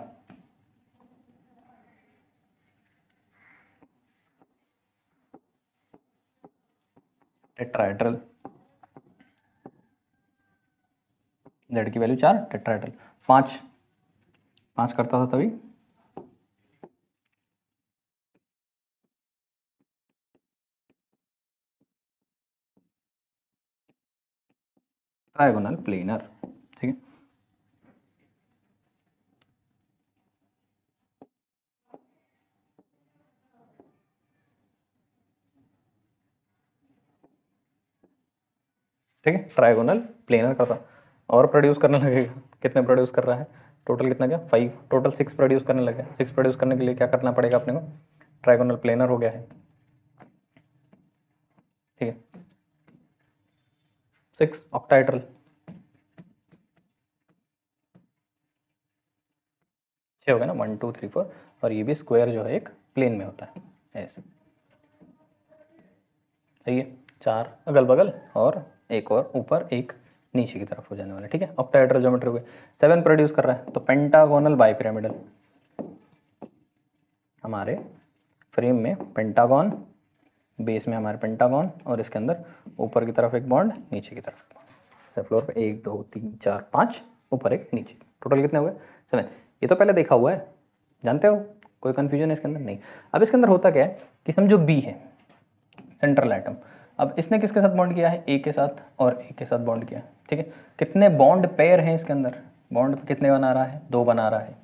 टेट्राहेड्रल, Z की वैल्यू 4, टेट्राहेड्रल। 5 करता था तभी ट्रायगोनल प्लेनर। ठीक है, ठीक है, ट्रायगोनल प्लेनर करता और प्रोड्यूस करने लगेगा। कितने प्रोड्यूस कर रहा है? टोटल कितना क्या? 5, टोटल 6 प्रोड्यूस करने लगे। 6 प्रोड्यूस करने के लिए क्या करना पड़ेगा अपने को? ट्रायगोनल प्लेनर हो गया है। ठीक है, 6 ऑक्टाहेड्रल, 6 हो गया ना, 1 2 3 4, और ये भी स्क्वायर जो है एक प्लेन में होता है ऐसे। सही है, 4 अगल बगल और एक और ऊपर, एक नीचे की तरफ हो जाने वाला। ठीक है, ऑक्टाहेड्रल ज्योमेट्री हो गई। 7 प्रोड्यूस कर रहा है तो पेंटागोनल बाइपिरामिडल, हमारे फ्रेम में पेंटागन, बेस में हमारे पेंटागन, और इसके अंदर ऊपर की तरफ एक बॉन्ड, नीचे की तरफ एक बॉन्ड। जैसे फ्लोर पे 1 2 3 4 5, ऊपर एक नीचे, टोटल कितने हुए? 7। ये तो पहले देखा हुआ है, जानते हो, कोई कन्फ्यूजन है इसके अंदर? नहीं। अब इसके अंदर होता क्या है कि समझो B है सेंट्रल एटम, अब इसने किसके साथ बॉन्ड किया है? A के साथ, और A के साथ बॉन्ड किया। ठीक है, कितने बॉन्ड पेयर हैं इसके अंदर? बॉन्ड कितने बना रहा है? 2 बना रहा है,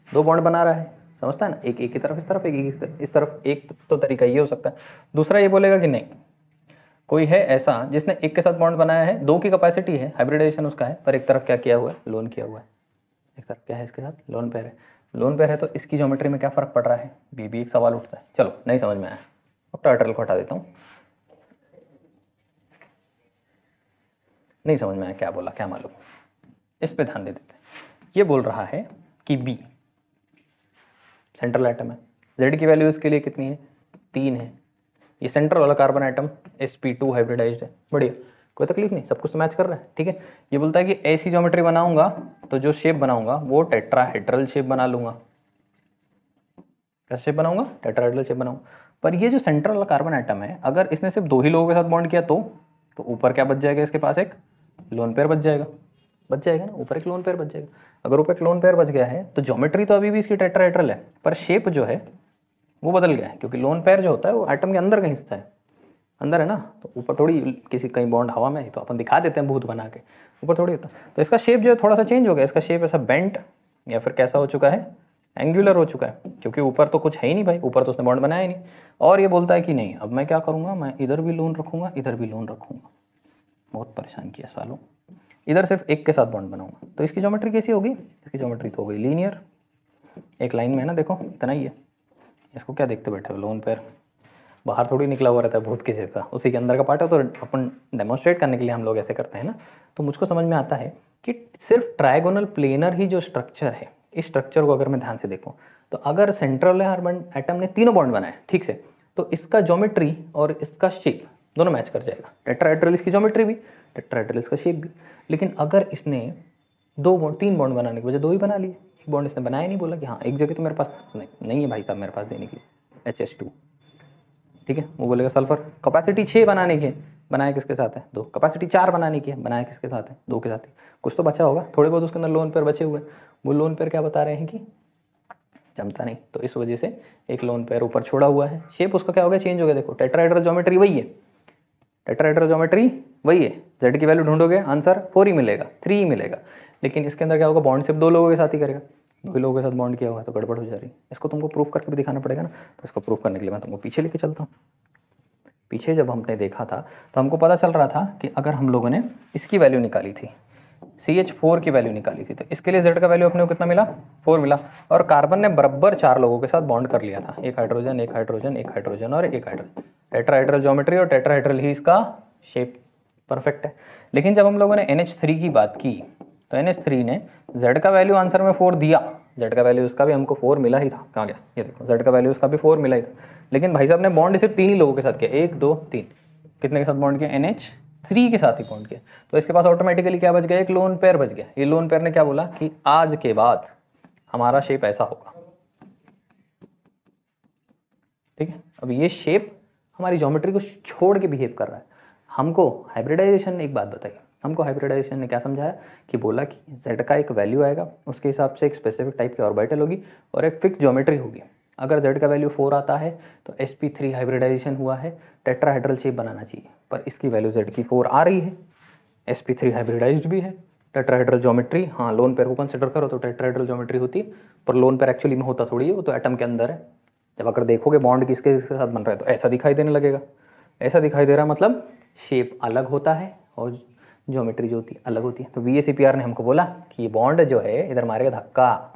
2 बॉन्ड बना रहा है, समझता है ना? एक की तरफ इस तरफ, एक इस तरफ। एक तो तरीका ये हो सकता है। दूसरा ये बोलेगा कि नहीं, कोई है ऐसा जिसने 1 के साथ बॉन्ड बनाया है, 2 की कैपेसिटी है, हाइब्रिडाइजेशन उसका है, पर एक तरफ क्या किया हुआ है? लोन किया हुआ है। एक तरफ क्या है इसके साथ? लोन पेयर है। लोन पेयर है तो इसकी ज्योमेट्री में क्या फ़र्क पड़ रहा है? भी एक सवाल उठता है। चलो, नहीं समझ में आया, ऑक्टाहेड्रल को हटा देता हूँ। नहीं समझ में आया क्या बोला, क्या मालूम, इस पे ध्यान दे देते हैं। ये बोल रहा है कि B सेंट्रल एटम है, Z की वैल्यू इसके लिए कितनी है? 3 है। ये सेंट्रल वाला कार्बन एटम sp2 हाइब्रिडाइज्ड है। बढ़िया, कोई तकलीफ नहीं, सब कुछ तो मैच कर रहा है। ठीक है, ये बोलता है कि ऐसी ज्योमेट्री बनाऊंगा तो जो शेप बनाऊंगा वो टेट्राहेड्रल शेप बना लूंगा। कैसे शेप बनाऊंगा? टेट्राहेड्रल शेप बनाऊंगा। पर ये जो सेंट्रल वाला कार्बन एटम है, अगर इसने सिर्फ 2 ही लोगों के साथ बॉन्ड किया तो ऊपर क्या बच जाएगा? इसके पास एक लोन पेयर बच जाएगा, ना, ऊपर एक लोन पेयर बच जाएगा। अगर ऊपर एक लोन पेयर बच गया है तो ज्योमेट्री तो अभी भी इसकी टेट्राहेड्रल है, पर शेप जो है वो बदल गया है, क्योंकि लोन पेयर जो होता है वो एटम के अंदर का हिस्सा है, अंदर है ना, तो ऊपर थोड़ी किसी कहीं बॉन्ड हवा में है तो अपन दिखा देते हैं भूत बना के, ऊपर थोड़ी होता। तो इसका शेप जो है थोड़ा सा चेंज हो गया, इसका शेप ऐसा बेंट या फिर कैसा हो चुका है, एंगुलर हो चुका है, क्योंकि ऊपर तो कुछ है ही नहीं भाई, ऊपर तो उसने बॉन्ड बनाया ही नहीं। और ये बोलता है कि नहीं अब मैं क्या करूँगा, मैं इधर भी लोन रखूँगा, इधर भी लोन रखूँगा। बहुत परेशान किया सालों, इधर सिर्फ एक के साथ बॉन्ड बनाऊंगा। तो इसकी ज्योमेट्री कैसी होगी, इसकी ज्योमेट्री तो हो गई लीनियर, एक लाइन में है ना, देखो इतना ही है। इसको क्या देखते बैठे हो, लोन पेयर बाहर थोड़ी निकला हुआ रहता है भूत के जैसा, उसी के अंदर का पार्ट है। तो अपन डेमोन्स्ट्रेट करने के लिए हम लोग ऐसे करते हैं ना। तो मुझको समझ में आता है कि सिर्फ ट्रायगोनल प्लेनर ही जो स्ट्रक्चर है, इस स्ट्रक्चर को अगर मैं ध्यान से देखूँ तो अगर सेंट्रल कार्बन एटम ने तीनों बॉन्ड बनाए ठीक से, तो इसका ज्योमेट्री और इसका शेप दोनों मैच कर जाएगा। टेट्राहेड्रल इसकी ज्योमेट्री भी, टेट्राहेड्रल इसका शेप भी। लेकिन अगर इसने तीन बॉन्ड बनाने के बजाय दो ही बना लिए, एक बॉन्ड इसने बनाया नहीं, बोला कि हाँ एक जगह तो मेरे पास नहीं है भाई साहब मेरे पास देने के लिए HH2, ठीक है, वो बोलेगा सल्फर। कैपेसिटी 6 बनाने की है, बनाया किसके साथ है, 2। कैपेसिटी 4 बनाने की है, बनाया किसके साथ है, 2 के साथ ही। कुछ तो बचा होगा, थोड़े बहुत उसके अंदर लोन पेयर बचे हुए, वो लोन पेयर क्या बता रहे हैं कि जमता नहीं, तो इस वजह से एक लोन पेयर ऊपर छोड़ा हुआ है। शेप उसका क्या हो गया, चेंज हो गया। देखो टेट्राहेड्रल ज्योमेट्री वही है, टेट्राहेड्रल ज्योमेट्री वही है, जेड की वैल्यू ढूंढोगे आंसर 4 ही मिलेगा, 3 ही मिलेगा। लेकिन इसके अंदर क्या होगा, बॉन्ड सिर्फ 2 लोगों के साथ ही करेगा, 2 लोगों के साथ बॉन्ड किया हुआ है, तो गड़बड़ हो जा रही है। इसको तुमको प्रूफ करके भी दिखाना पड़ेगा ना। तो इसको प्रूफ करने के लिए मैं तुमको पीछे लेके चलता हूँ। पीछे जब हमने देखा था तो हमको पता चल रहा था कि अगर हम लोगों ने इसकी वैल्यू निकाली थी, CH4 की वैल्यू निकाली थी, तो इसके लिए Z का वैल्यू अपने को कितना मिला, 4 मिला। और कार्बन ने बराबर 4 लोगों के साथ बॉन्ड कर लिया था, एक हाइड्रोजन एक हाइड्रोजन एक हाइड्रोजन और एक हाइड्रोजन। टेट्राहेड्रल ज्योमेट्री और टेट्राहेड्रल ही इसका शेप परफेक्ट है। लेकिन जब हम लोगों ने NH3 की बात की तो NH3 ने Z का वैल्यू आंसर में 4 दिया, Z का वैल्यू उसका भी हमको 4 मिला ही था। कहाँ गया, ये देखो Z का वैल्यू उसका भी 4 मिला ही था। लेकिन भाई साहब ने बॉन्ड सिर्फ 3 ही लोगों के साथ किया, 1 2 3। कितने के साथ बॉन्ड किया, NH3 के साथ ही बॉन्ड किया। तो इसके पास ऑटोमेटिकली क्या बच गया, एक लोन पेयर बच गया। ये लोन पेयर ने क्या बोला कि आज के बाद हमारा शेप ऐसा होगा, ठीक है। अब ये शेप हमारी ज्योमेट्री को छोड़ के बिहेव कर रहा है। हमको हाइब्रिडाइजेशन ने एक बात बताई, हमको हाइब्रिडाइजेशन ने क्या समझाया कि बोला कि Z का एक वैल्यू आएगा, उसके हिसाब से एक स्पेसिफिक टाइप की ऑर्बिटल होगी और एक फिक्स ज्योमेट्री होगी। अगर Z का वैल्यू 4 आता है तो sp3 हाइब्रिडाइजेशन हुआ है, टेट्राहेड्रल शेप बनाना चाहिए, पर इसकी वैल्यू Z की 4 आ रही है, sp3 हाइब्रिडाइज्ड भी है। टेट्राहेड्रल ज्योमेट्री, हाँ लोन पेयर को कंसिडर करो तो टेट्राहेड्रल ज्योमेट्री होती है, पर लोन पेयर एक्चुअली में होता थोड़ी है, वो तो एटम के अंदर है। जब अगर देखोगे बॉन्ड किसके साथ बन रहा है तो ऐसा दिखाई देने लगेगा, ऐसा दिखाई दे रहा है, मतलब शेप अलग होता है और ज्योमेट्री जो होती है अलग होती है। तो VACPR ने हमको बोला कि ये बॉन्ड जो है इधर मारेगा धक्का,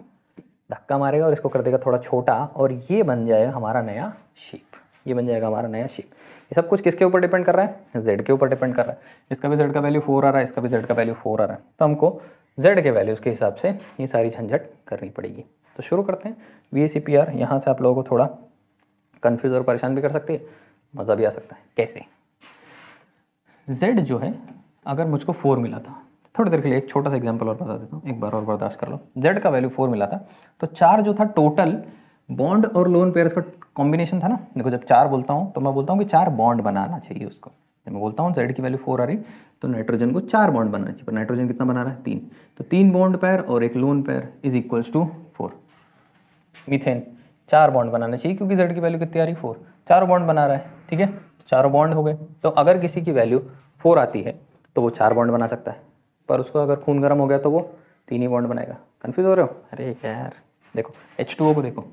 धक्का मारेगा और इसको कर देगा थोड़ा छोटा और ये बन जाएगा हमारा नया शेप, ये बन जाएगा हमारा नया शेप। ये सब कुछ किसके ऊपर डिपेंड कर रहा है, Z के ऊपर डिपेंड कर रहा है। इसका भी Z का वैल्यू 4 आ रहा है, इसका भी Z का वैल्यू 4 आ रहा है, तो हमको Z के वैल्यूज़ के हिसाब से ये सारी झंझट करनी पड़ेगी। तो शुरू करते हैं। VACPR यहाँ से आप लोगों को थोड़ा कन्फ्यूज़ और परेशान भी कर सकती है, मज़ा भी आ सकता है। कैसे, Z जो है अगर मुझको 4 मिला था, थोड़ी देर के लिए एक छोटा सा एग्जांपल और बता देता हूँ, एक बार और बर्दाश्त कर लो। Z का वैल्यू 4 मिला था, तो 4 जो था टोटल बॉन्ड और लोन पेयर्स का कॉम्बिनेशन था ना। देखो जब 4 बोलता हूँ तो मैं बोलता हूँ कि 4 बॉन्ड बनाना चाहिए उसको। जब मैं बोलता हूँ Z की वैल्यू 4 आ रही तो नाइट्रोजन को 4 बॉन्ड बनाना चाहिए, पर नाइट्रोजन कितना बना रहा है, 3। तो 3 बॉन्ड पेयर और एक lone pair is equals to 4। Methane 4 bond बनाना चाहिए क्योंकि Z की वैल्यू कितनी आ रही, 4, 4 बॉन्ड बना रहा है, ठीक है, तो 4 बॉन्ड हो गए। तो अगर किसी की वैल्यू 4 आती है तो वो 4 बॉन्ड बना सकता है, पर उसको अगर खून गर्म हो गया तो वो 3 ही बॉन्ड बनाएगा। कन्फ्यूज हो रहे हो, अरे यार देखो H2O को देखो,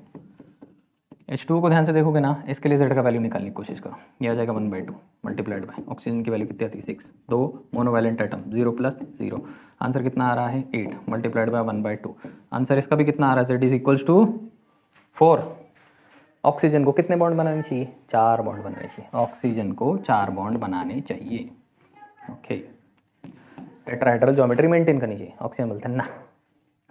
H2O को ध्यान से देखोगे ना, इसके लिए Z का वैल्यू निकालने की कोशिश करो, ये आ जाएगा 1/2 मल्टीप्लाइड बाय ऑक्सीजन की वैल्यू कितनी आती है, 6, 2 मोनोवैलेंट एटम 0 + 0, आंसर कितना आ रहा है 8 मल्टीप्लाइड बाय 1/2। आंसर इसका भी कितना आ रहा है, Z is equals to 4। Oxygen को कितने बॉन्ड बनाने चाहिए, 4 बॉन्ड बनाने चाहिए, ऑक्सीजन को 4 बॉन्ड बनाने चाहिए। ओके, टेट्राहेड्रल ज्योमेट्री मेंटेन करनी चाहिए। ऑक्सीजन बोलते हैं ना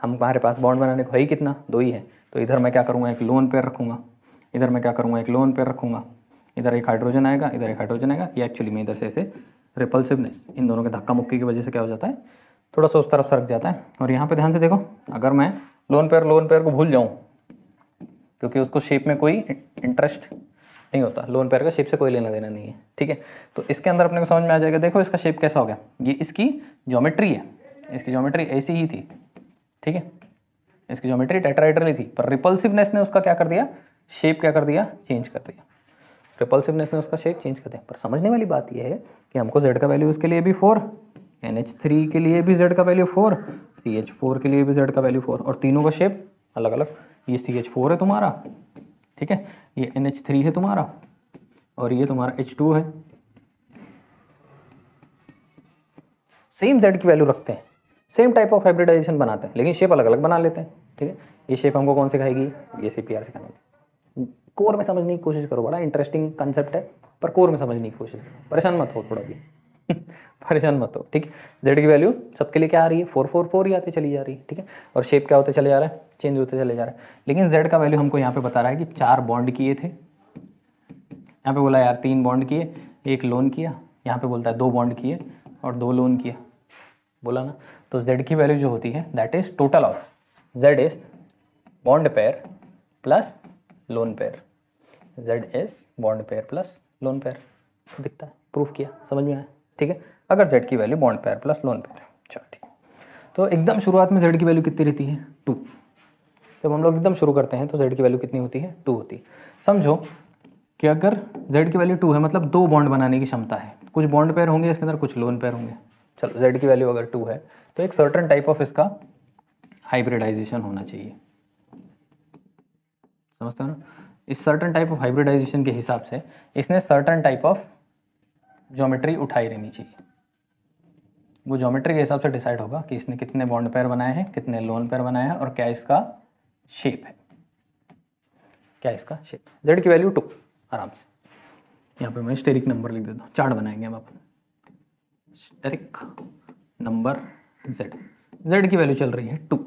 हमारे पास बॉन्ड बनाने को है ही कितना, 2 ही है, तो इधर मैं क्या करूँगा, एक लोन पेयर रखूँगा, इधर मैं क्या करूँगा, एक लोन पेयर रखूँगा, इधर एक हाइड्रोजन आएगा, इधर एक हाइड्रोजन आएगा। ये एक्चुअली में इधर से ऐसे रिपल्सिवनेस इन दोनों के धक्का मुक्की की वजह से क्या हो जाता है, थोड़ा सा उस तरफ सरक जाता है। और यहाँ पे ध्यान से देखो, अगर मैं लोन पेयर को भूल जाऊँ क्योंकि उसको शेप में कोई इंटरेस्ट नहीं होता, लोन पेयर का शेप से कोई लेना देना नहीं है, ठीक है, तो इसके अंदर अपने को समझ में आ जाएगा। देखो इसका शेप कैसा हो गया, ये इसकी ज्योमेट्री है, इसकी ज्योमेट्री ऐसी ही थी, ठीक है, इसकी ज्योमेट्री टेट्राहेड्रल ही थी, पर रिपल्सिवनेस ने उसका क्या कर दिया, शेप क्या कर दिया, चेंज कर दिया। रिपल्सिवनेस में उसका शेप चेंज कर दें। पर समझने वाली बात यह है कि हमको Z का वैल्यू उसके लिए भी 4, NH3 के लिए भी Z का वैल्यू 4, CH4 के लिए भी Z का वैल्यू 4, और तीनों का शेप अलग अलग। ये CH4 है तुम्हारा, ठीक है, ये NH3 है तुम्हारा, और ये तुम्हारा H2 है। सेम Z की वैल्यू रखते हैं, सेम टाइप ऑफ हाइब्रिडाइजेशन बनाते हैं, लेकिन शेप अलग अलग बना लेते हैं, ठीक है। ये शेप हमको कौन सिखाएगी? ये CPR सिखाएगी। कोर में समझने की कोशिश करो, बड़ा इंटरेस्टिंग कंसेप्ट है, पर कोर में समझने की कोशिश करो, परेशान मत हो थोड़ा भी परेशान मत हो, ठीक है। Z की वैल्यू सबके लिए क्या आ रही है? 4 4 4 ही आती चली जा रही है, ठीक है। और शेप क्या होते चले जा रहा है? चेंज होते चले जा रहा है। लेकिन Z का वैल्यू हमको यहाँ पे बता रहा है कि 4 बॉन्ड किए थे, यहाँ पे बोला यार 3 बॉन्ड किए, 1 लोन किया, यहाँ पे बोलता है 2 बॉन्ड किए और 2 लोन किया, बोला ना। तो Z की वैल्यू जो होती है that is total of Z is bond pair plus lone pair, Z is bond pair plus lone pair, दिखता है, प्रूफ किया, समझ में आया, ठीक है। अगर Z की value bond pair plus lone pair है, चलो ठीक है। तो एकदम शुरुआत में Z की वैल्यू कितनी रहती है? 2। जब हम लोग एकदम शुरू करते हैं तो Z की वैल्यू कितनी होती है? 2 होती है। समझो कि अगर Z की वैल्यू 2 है मतलब 2 बॉन्ड बनाने की क्षमता है, कुछ बॉन्ड पेयर होंगे इसके अंदर, कुछ लोन पेयर होंगे। चलो Z की वैल्यू अगर 2 है तो एक सर्टेन टाइप ऑफ इसका हाइब्रिडाइजेशन होना चाहिए, समझते हो ना। इस सर्टेन टाइप ऑफ हाइब्रिडाइजेशन के हिसाब से इसने सर्टेन टाइप ऑफ ज्योमेट्री उठाई रहनी चाहिए। वो ज्योमेट्री के हिसाब से डिसाइड होगा कि इसने कितने बॉन्ड पेयर बनाए हैं, कितने लोन पेयर बनाए हैं, और क्या इसका शेप है, क्या इसका शेप। Z की वैल्यू 2 आराम से, यहाँ पे मैं स्टेरिक नंबर लिख देता हूँ, चार्ट बनाएंगे हम अपन, स्टेरिक नंबर Z की वैल्यू चल रही है 2,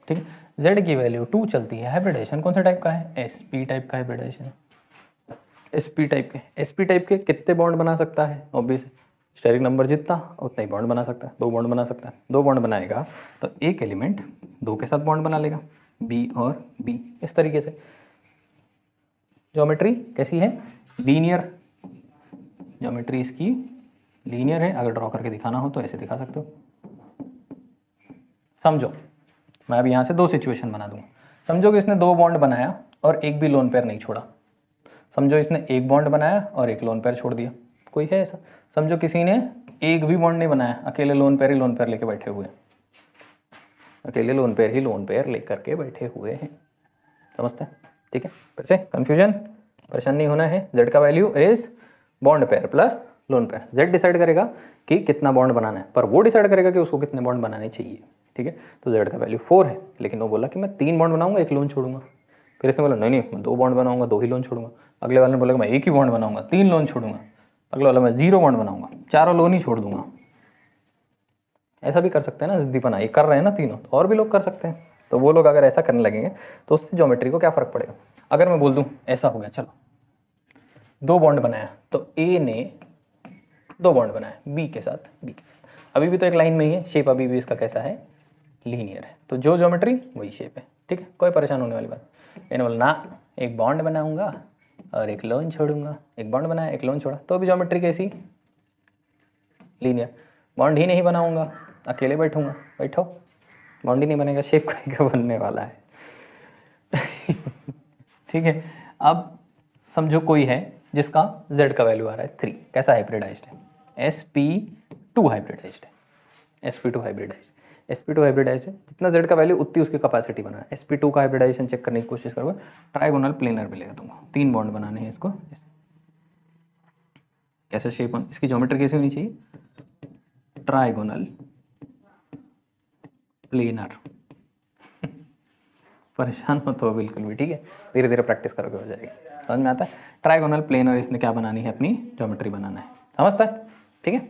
ठीक है। Z की वैल्यू 2 चलती है, हाइब्रिडाइजेशन कौन सा टाइप का है? SP टाइप का हाइब्रिडाइजेशन, SP टाइप के। SP टाइप के कितने बॉन्ड बना सकता है? ऑब्वियस स्टेरिक नंबर जितना उतना ही बॉन्ड बना सकता है, 2 बॉन्ड बना सकता है। 2 बॉन्ड बनाएगा तो एक एलिमेंट 2 के साथ बॉन्ड बना लेगा, B और B, इस तरीके से। ज्योमेट्री कैसी है? लीनियर, ज्योमेट्री इसकी लीनियर है। अगर ड्रॉ करके दिखाना हो तो ऐसे दिखा सकते हो। समझो मैं अब यहाँ से 2 सिचुएशन बना दूंगा। समझो कि इसने 2 बॉन्ड बनाया और एक भी लोन पेयर नहीं छोड़ा। समझो इसने 1 बॉन्ड बनाया और 1 लोन पेयर छोड़ दिया, कोई है ऐसा? समझो किसी ने एक भी बॉन्ड नहीं बनाया, अकेले लोन पेयर ही लोन पेयर लेके बैठे हुए हैं, अकेले लोन पेयर ही लोन पेयर लेकर के बैठे हुए हैं, समझते हैं, ठीक है। फिर से कंफ्यूजन, परेशान नहीं होना है। Z का value is bond pair plus lone pair. Z decide करेगा कि कितना बॉन्ड बनाना है, पर वो डिसाइड करेगा कि उसको कितने बॉन्ड बनाने चाहिए, ठीक है। तो Z का वैल्यू 4 है, लेकिन वो बोला कि मैं 3 बॉन्ड बनाऊंगा, 1 लोन छोड़ूंगा। फिर इसने बोला नहीं नहीं मैं 2 बॉन्ड बनाऊंगा, 2 ही लोन छोड़ूंगा। अगले वाले ने बोला मैं 1 ही बॉन्ड बनाऊंगा, 3 लोन छोड़ूंगा। अगले वाला मैं 0 बॉन्ड बनाऊंगा, 4 लोन ही छोड़ दूंगा। ऐसा भी कर सकते हैं ना, जिद्दीपना, ये कर रहे हैं ना तीनों, तो और भी लोग कर सकते हैं। तो वो लोग अगर ऐसा करने लगेंगे तो उससे ज्योमेट्री को क्या फ़र्क पड़ेगा। अगर मैं बोल दूं ऐसा हो गया, चलो 2 बॉन्ड बनाया तो A ने 2 बॉन्ड बनाया B के साथ, अभी भी तो एक लाइन में ही है, शेप अभी भी इसका कैसा है? लीनियर है। तो जो ज्योमेट्री वही शेप है, ठीक है, कोई परेशान होने वाली बात। मैंने बोला ना, एक बॉन्ड बनाऊंगा और 1 लोन छोड़ूंगा, 1 बॉन्ड बनाया 1 लोन छोड़ा, तो भी ज्योमेट्री कैसी? लीनियर। बॉन्ड ही नहीं बनाऊंगा, अकेले बैठूंगा, बैठो, बॉन्ड ही नहीं बनेगा, शेप क्या बनने वाला है ठीक है। अब समझो कोई है जिसका Z का वैल्यू आ रहा है 3, कैसा हाइब्रिडाइज्ड है? sp2 हाइब्रिडाइज्ड है, sp2 हाइब्रिडाइज्ड, sp2 हाइब्रिडाइज्ड है। जितना Z का वैल्यू उतनी उसकी कैपेसिटी बनाना है। sp2 का हाइब्रिडाइजेशन चेक करने की कोशिश करोगे, ट्राइगोनल प्लेनर मिलेगा तुमको, 3 बॉन्ड बनाने हैं इसको। कैसा शेप, इसकी ज्योमेट्री कैसी होनी चाहिए? ट्राइगोनल प्लेनर परेशान मत हो बिल्कुल भी, ठीक है, धीरे धीरे प्रैक्टिस करोगे हो जाएगी, समझ में आता है। ट्राइगोनल प्लेनर इसने क्या बनानी है? अपनी ज्योमेट्री बनाना है, समझता है, ठीक है।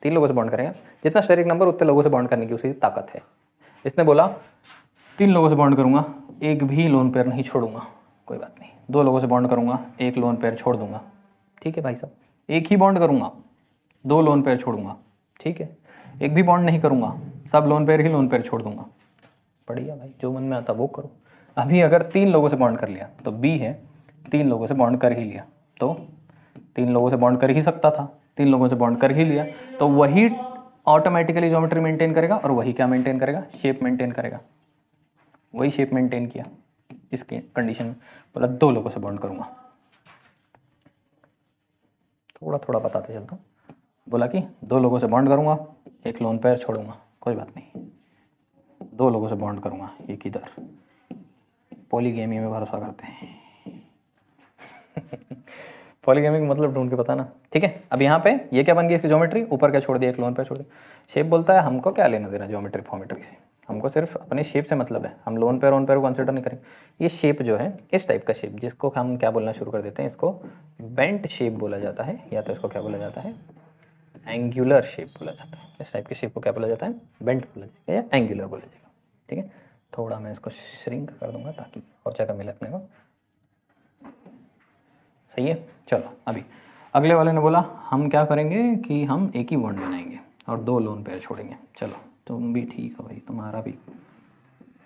3 लोगों से बॉन्ड करेगा, जितना स्टेरिक नंबर उतने लोगों से बॉन्ड करने की उसी ताकत है। इसने बोला 3 लोगों से बॉन्ड करूंगा, एक भी लोन पेयर नहीं छोड़ूंगा, कोई बात नहीं। 2 लोगों से बॉन्ड करूंगा, 1 लोन पेयर छोड़ दूंगा, ठीक है भाई साहब। 1 ही बॉन्ड करूंगा, 2 लोन पेयर छोड़ूंगा, ठीक है। 1 भी बॉन्ड नहीं करूंगा, सब लोन पेयर ही लोन पेयर छोड़ दूंगा। बढ़िया भाई, जो मन में आता वो करो। अभी अगर 3 लोगों से बॉन्ड कर लिया तो B है, 3 लोगों से बॉन्ड कर ही लिया, तो 3 लोगों से बॉन्ड कर ही सकता था, 3 लोगों से बॉन्ड कर ही लिया, तो वही ऑटोमेटिकली ज्योमेट्री मेंटेन करेगा, और वही क्या मेंटेन करेगा? शेप मेंटेन करेगा। वही शेप मेंटेन किया इसके कंडीशन में, बोला 2 लोगों से बॉन्ड करूंगा, थोड़ा थोड़ा बताते चलता हूँ। बोला कि 2 लोगों से बॉन्ड करूँगा, एक लोन पेयर छोड़ूंगा, कोई बात नहीं, 2 लोगों से बॉन्ड करूँगा, एक इधर, पॉलीगैमी में भरोसा करते हैं। पॉलीगैमी का मतलब ढूंढ के बताना, ठीक है। अब यहाँ पे ये क्या बन गई इसकी ज्योमेट्री, ऊपर क्या छोड़ दिया, एक लोन पेयर छोड़ दिया। शेप बोलता है हमको क्या लेना देना ज्योमेट्री फॉर्मेट्री से, हमको सिर्फ अपने शेप से मतलब है, हम लोन पेयर ऑन पेयर को कंसिडर नहीं करेंगे। ये शेप जो है इस टाइप का शेप, जिसको हम क्या बोलना शुरू कर देते हैं, इसको बेंट शेप बोला जाता है, या तो इसको क्या बोला जाता है, एंगुलर शेप बोला जाता है। इस टाइप के शेप को क्या बोला जाता है, बेंट बोला जाएगा या एंगुलर बोला जाएगा, ठीक है। थोड़ा मैं इसको श्रिंक कर दूंगा ताकि और जगह मिले अपने को, सही है। चलो अभी अगले वाले ने बोला हम क्या करेंगे कि हम एक ही बॉन्ड बनाएंगे और 2 लोन पेयर छोड़ेंगे। चलो तुम भी ठीक हो भाई, तुम्हारा भी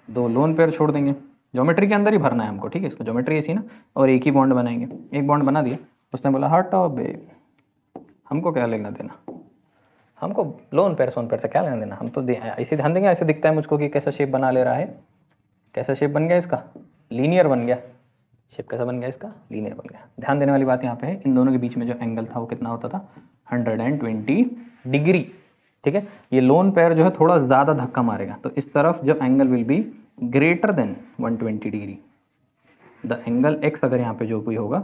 2 लोन पेयर छोड़ देंगे, ज्योमेट्री के अंदर ही भरना है हमको, ठीक है। इसको ज्योमेट्री ऐसी ना, और एक ही बॉन्ड बनाएंगे, एक बॉन्ड बना दिया। उसने बोला हटो बे, हमको क्या लेना देना, हमको लोन पेयर सोन पेयर से क्या लेना देना, हम तो ऐसे ध्यान देंगे, ऐसे दिखता है मुझको कि कैसा शेप बना ले रहा है, कैसा शेप बन गया इसका, लीनियर बन गया। शेप कैसा बन गया इसका, लीनियर बन गया। ध्यान देने वाली बात यहाँ पे है, इन दोनों के बीच में जो एंगल था वो कितना होता था, 120 डिग्री, ठीक है। ये लोन पेयर जो है थोड़ा ज़्यादा धक्का मारेगा, तो इस तरफ जो angle will be greater than 120 degree. The angle x अगर यहाँ पे जो भी होगा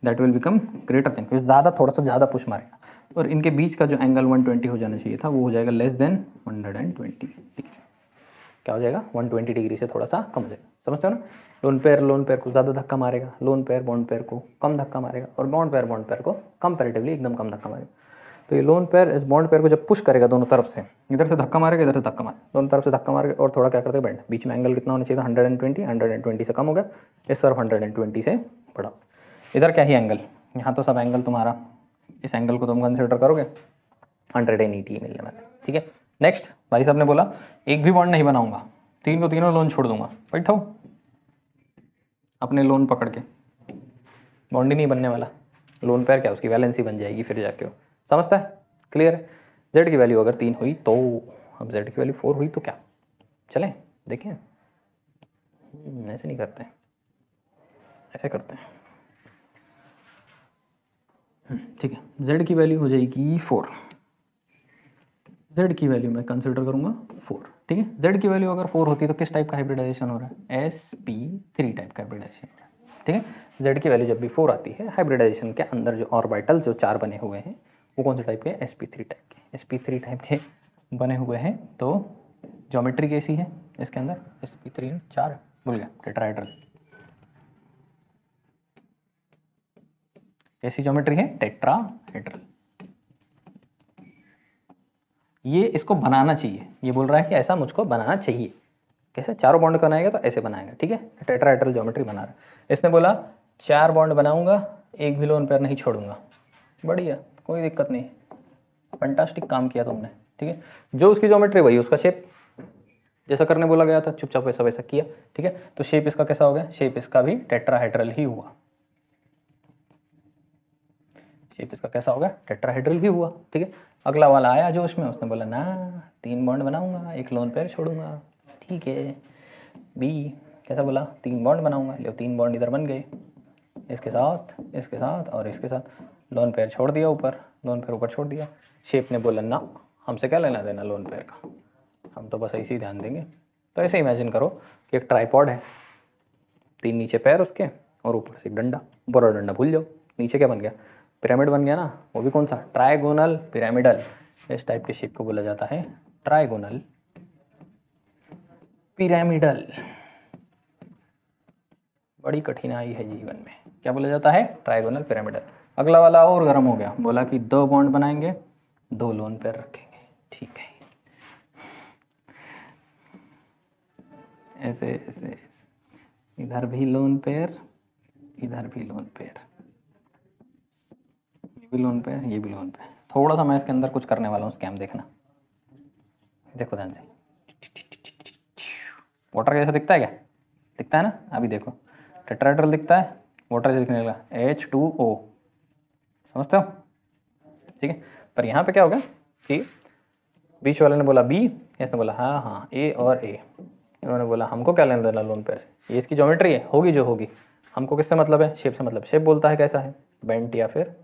that will become greater than, क्योंकि ज़्यादा थोड़ा सा ज़्यादा पुश मारेगा, और इनके बीच का जो एंगल 120 हो जाना चाहिए था वो हो जाएगा लेस देन 120 डिग्री। क्या हो जाएगा, 120 डिग्री से थोड़ा सा कम हो जाएगा। समझते हो ना, लोन पेयर को ज़्यादा धक्का मारेगा, लोन पेयर बॉन्ड पेयर को कम धक्का मारेगा, और बॉन्ड पेयर को कंपैरेटिवली एकदम कम धक्का मारेगा। तो ये लोन पेयर इस बॉन्ड पेयर को जब पुश करेगा दोनों तरफ से, इधर से धक्का मारेगा, इधर से धक्का मारेगा, दोनों तरफ से धक्का मारेगा, और थोड़ा क्या करते हैं बेंड, बीच में एंगल कितना होना चाहिए था, 120 से कम हो गया, इस तरफ 120 से बढ़ा। इधर क्या ही एंगल, यहाँ तो सब एंगल तुम्हारा, इस एंगल को तुम कंसिडर करोगे 180 मिलने वाला, ठीक है। नेक्स्ट भाई साहब ने बोला एक भी बॉन्ड नहीं बनाऊंगा, तीनों लोन छोड़ दूंगा। बैठो अपने लोन पकड़ के, बॉन्ड ही नहीं बनने वाला, लोन पेयर क्या उसकी वैलेंसी बन जाएगी फिर जाके वो, समझता है, क्लियर है। जेड की वैल्यू अगर 3 हुई तो, अब जेड की वैल्यू 4 हुई तो क्या, चलें देखें, ऐसे नहीं करते, ऐसे करते हैं, ठीक है। जेड की वैल्यू हो जाएगी 4, जेड की वैल्यू मैं कंसिडर करूंगा 4, ठीक है। जेड की वैल्यू अगर 4 होती है तो किस टाइप का हाइब्रिडाइजेशन हो रहा है, sp3 टाइप का हाइब्रिडाइजेशन हो रहा है, ठीक है। जेड की वैल्यू जब भी 4 आती है, हाइब्रिडाइजेशन के अंदर जो ऑर्बिटल जो 4 बने हुए हैं वो कौन से टाइप के, sp3 टाइप के, sp3 टाइप के बने हुए हैं। तो ज्योमेट्री कैसी है इसके अंदर, sp3 4 भूल गया, टेट्राहेड्रल, कैसी ज्योमेट्री है, टेट्राहेड्रल। ये इसको बनाना चाहिए, ये बोल रहा है कि ऐसा मुझको बनाना चाहिए, कैसे, चारों बॉन्ड बनाएगा तो ऐसे बनाएगा, ठीक है। टेट्राहेड्रल ज्योमेट्री बना रहा है। इसने बोला 4 बॉन्ड बनाऊंगा, एक भी लोन पेयर नहीं छोड़ूंगा, बढ़िया, कोई दिक्कत नहीं, फंटास्टिक काम किया तुमने, ठीक है। जो उसकी ज्योमेट्री वही उसका शेप, जैसा करने बोला गया था चुपचाप वैसा वैसा किया, ठीक है। तो शेप इसका कैसा हो गया, शेप इसका भी टेट्राहेड्रल ही हुआ, शेप इसका कैसा हो गया, टेट्राहेड्रल भी हुआ, ठीक है। अगला वाला आया जो उसमें, उसने बोला ना 3 बॉन्ड बनाऊंगा, एक लोन पेयर छोड़ूंगा, ठीक है। बी कैसा बोला, 3 बॉन्ड बनाऊंगा, लो 3 बॉन्ड इधर बन गए, इसके साथ और इसके साथ, लोन पेयर छोड़ दिया ऊपर, लोन पेयर ऊपर छोड़ दिया। शेप ने बोला ना हमसे क्या लेना देना लोन पेयर का, हम तो बस ऐसे ही ध्यान देंगे। तो ऐसे इमेजिन करो कि एक ट्राईपॉड है, 3 नीचे पैर उसके और ऊपर से एक डंडा, ऊपर और डंडा भूल जाओ, नीचे क्या बन गया, पिरामिड बन गया ना, वो भी कौन सा, ट्राइगोनल पिरामिडल। इस टाइप के शेप को बोला जाता है ट्राइगोनल पिरामिडल। बड़ी कठिनाई है जीवन में, क्या बोला जाता है, ट्राइगोनल पिरामिडल। अगला वाला और गर्म हो गया, बोला कि 2 बॉन्ड बनाएंगे, 2 लोन पेयर रखेंगे, ठीक है, ऐसे ऐसे ऐसे, इधर भी लोन पेयर, इधर भी लोन पेयर, ये भी लोन पेयर, ये भी लोन पेयर। थोड़ा सा मैं इसके अंदर कुछ करने वाला हूँ, स्कैम देखना, देखो ध्यान से, वाटर जैसा दिखता है क्या, दिखता है ना, अभी देखो टेट्राहेड्रल दिखता है, वाटर जैसा दिखने लगा, H2O, समझते हो, ठीक है। पर यहाँ पे क्या होगा कि बीच वाले ने बोला बी, इसने बोला हाँ हाँ ए और ए, इन्होंने बोला हमको क्या लेना देना लोन पेयर से, ये इसकी ज्योमेट्री है, होगी जो होगी, हमको किससे मतलब है, शेप से मतलब। शेप बोलता है कैसा है, बेंट या फिर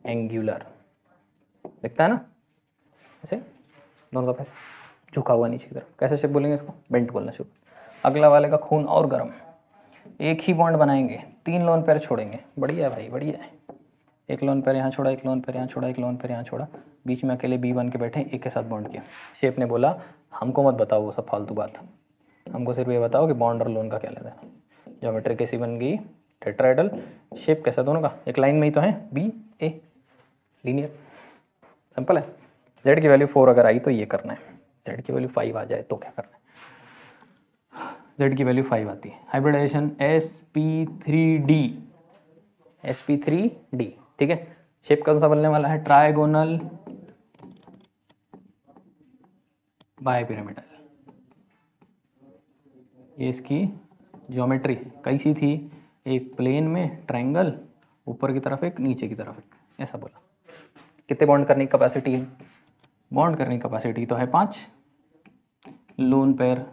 एंगुलर, दिखता है ना ऐसे दोनों तरफ ऐसे झुका हुआ नीचे की तरफ, कैसे शेप बोलेंगे इसको, बेंट बोलना शुरू। अगला वाले का खून और गर्म, एक ही बॉन्ड बनाएंगे, 3 लोन पेयर छोड़ेंगे, बढ़िया है भाई बढ़िया है। एक लोन पेयर यहाँ छोड़ा, एक लोन पेयर यहाँ छोड़ा, एक लोन पेयर यहाँ छोड़ा, बीच में अकेले बी बन के बैठे, एक के साथ बॉन्ड किया। शेप ने बोला हमको मत बताओ वो सब फालतू बात, हमको सिर्फ ये बताओ कि बॉन्ड और लोन का क्या लेना है। ज्योमेट्री कैसी बन गई, टेट्राहेड्रल। शेप कैसा दोनों का, एक लाइन में ही तो है, बी ए, लीनियर, सिंपल है। जेड की वैल्यू 4 अगर आई तो ये करना है, जेड की वैल्यू 5 आ जाए तो क्या करना है, जेड की वैल्यू 5 आती है। हाइब्रिडाइजेशन sp3d, sp3d, ठीक है। शेप कौन सा बनने वाला है, ट्राइगोनल बायपिरामिडल। ये इसकी ज्योमेट्री कैसी थी, एक प्लेन में ट्रायंगल, ऊपर की तरफ एक नीचे की तरफ एक, ऐसा बोला। कितने बॉन्ड करने की कैपेसिटी है, बॉन्ड करने की कैपेसिटी तो है 5, लोन पेयर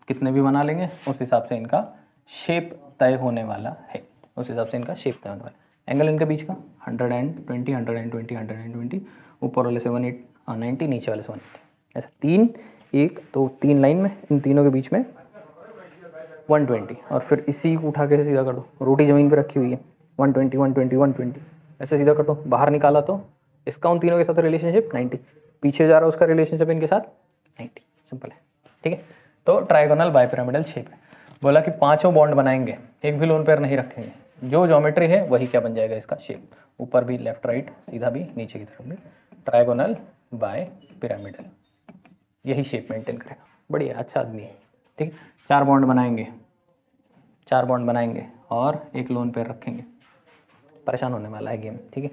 कितने भी बना लेंगे उस हिसाब से इनका शेप तय होने वाला है, उस हिसाब से इनका शेप तय होने वाला है। एंगल इनके बीच का 120, 120, 120, ऊपर वाले से 190, नीचे वाले से 180, ऐसा 3, 1 2 3 लाइन में, इन तीनों के बीच में 120, और फिर इसी को उठा के सीधा कर दो, रोटी ज़मीन पे रखी हुई है, 120 120 120, ऐसे सीधा कर दो, बाहर निकाला तो इसका उन तीनों के साथ रिलेशनशिप 90, पीछे जा रहा है उसका रिलेशनशिप इनके साथ 90, सिंपल है, ठीक है। तो ट्राइगोनल बायपिरामिडल शेप है। बोला कि 5 बॉन्ड बनाएंगे, एक भी लोन पेयर नहीं रखेंगे, जो ज्योमेट्री है वही क्या बन जाएगा इसका शेप, ऊपर भी लेफ्ट राइट, सीधा भी नीचे की तरफ भी, ट्राइगोनल बायपिरामिडल, यही शेप मेंटेन करेगा, बढ़िया अच्छा आदमी है, ठीक है। 4 बॉन्ड बनाएंगे, 4 बॉन्ड बनाएंगे और एक लोन पेयर रखेंगे, परेशान होने वाला है गेम, ठीक है।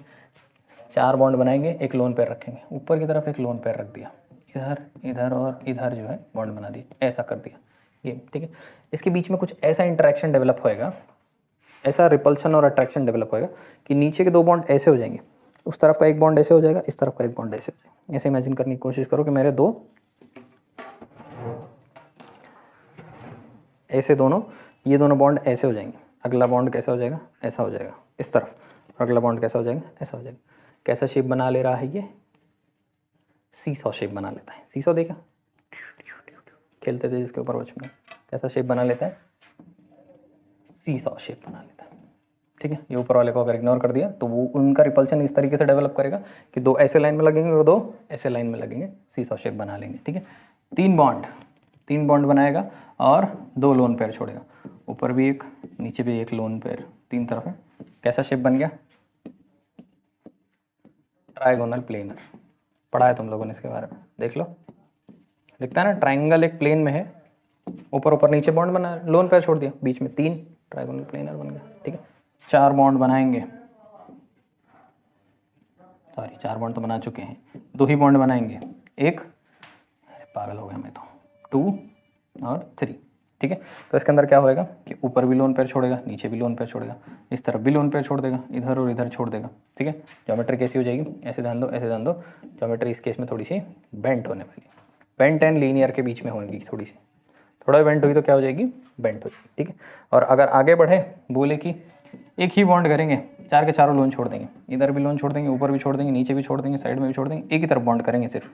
4 बॉन्ड बनाएंगे, एक लोन पेयर रखेंगे, ऊपर की तरफ एक लोन पेयर रख दिया, इधर इधर और इधर जो है बॉन्ड बना दिया, ऐसा कर दिया गेम, ठीक है। इसके बीच में कुछ ऐसा इंटरेक्शन डेवलप होएगा, ऐसा रिपल्शन और अट्रैक्शन डेवलप होएगा कि नीचे के 2 बॉन्ड ऐसे हो जाएंगे, उस तरफ का एक बॉन्ड ऐसे हो जाएगा, इस तरफ का एक बॉन्ड ऐसे हो जाएगा। ऐसे इमेजिन करने की कोशिश करो कि मेरे 2 ऐसे दोनों, ये दोनों बॉन्ड ऐसे हो जाएंगे, अगला बॉन्ड कैसा हो जाएगा, ऐसा हो जाएगा इस तरफ, और अगला बॉन्ड कैसा हो जाएगा, ऐसा हो जाएगा। कैसा शेप बना ले रहा है ये, सीसॉ शेप बना लेता है, सीसॉ देखा खेलते थे जिसके ऊपर बचपन में, कैसा शेप बना लेता है, सीसॉ शेप बना लेता है, ठीक है। ये ऊपर वाले को अगर इग्नोर कर दिया तो वो उनका रिपल्शन इस तरीके से डेवलप करेगा कि 2 ऐसे लाइन में लगेंगे और 2 ऐसे लाइन में लगेंगे, सीसॉ शेप बना लेंगे, ठीक है। 3 बॉन्ड बनाएगा और 2 लोन पेयर छोड़ेगा, ऊपर भी एक नीचे भी एक लोन पेयर, 3 तरफ है, कैसा शेप बन गया, ट्राइगोनल प्लेनर। पढ़ा है तुम लोगों ने इसके बारे में, देख लो, दिखता है ना, ट्राइंगल एक प्लेन में है, ऊपर ऊपर नीचे बॉन्ड बना, लोन पेयर छोड़ दिया, बीच में 3, ट्राइगोनल प्लेनर बन गया, ठीक है। 4 बॉन्ड बनाएंगे, सॉरी 4 बॉन्ड तो बना चुके हैं, 2 ही बॉन्ड बनाएंगे, एक, पागल हो गया मैं तो, 2 और 3, ठीक है। तो इसके अंदर क्या होएगा कि ऊपर भी लोन पेयर छोड़ेगा, नीचे भी लोन पेयर छोड़ेगा, इस तरफ भी लोन पेयर छोड़ देगा, इधर और इधर छोड़ देगा, ठीक है। ज्योमेट्री कैसी हो जाएगी, ऐसे ध्यान दो, ऐसे ध्यान दो, ज्योमेट्री इस केस में थोड़ी सी बेंट होने वाली, बेंट एंड लीनियर के बीच में होगी थोड़ी सी, थोड़ा बेंट हुई तो क्या हो जाएगी, बेंट हो जाएगी, ठीक है। और अगर आगे बढ़े, बोले कि एक ही बॉन्ड करेंगे, 4 के चारों लोन छोड़ देंगे, इधर भी लोन छोड़ देंगे, ऊपर भी छोड़ देंगे, नीचे भी छोड़ देंगे, साइड में भी छोड़ देंगे, एक ही तरफ बॉन्ड करेंगे, सिर्फ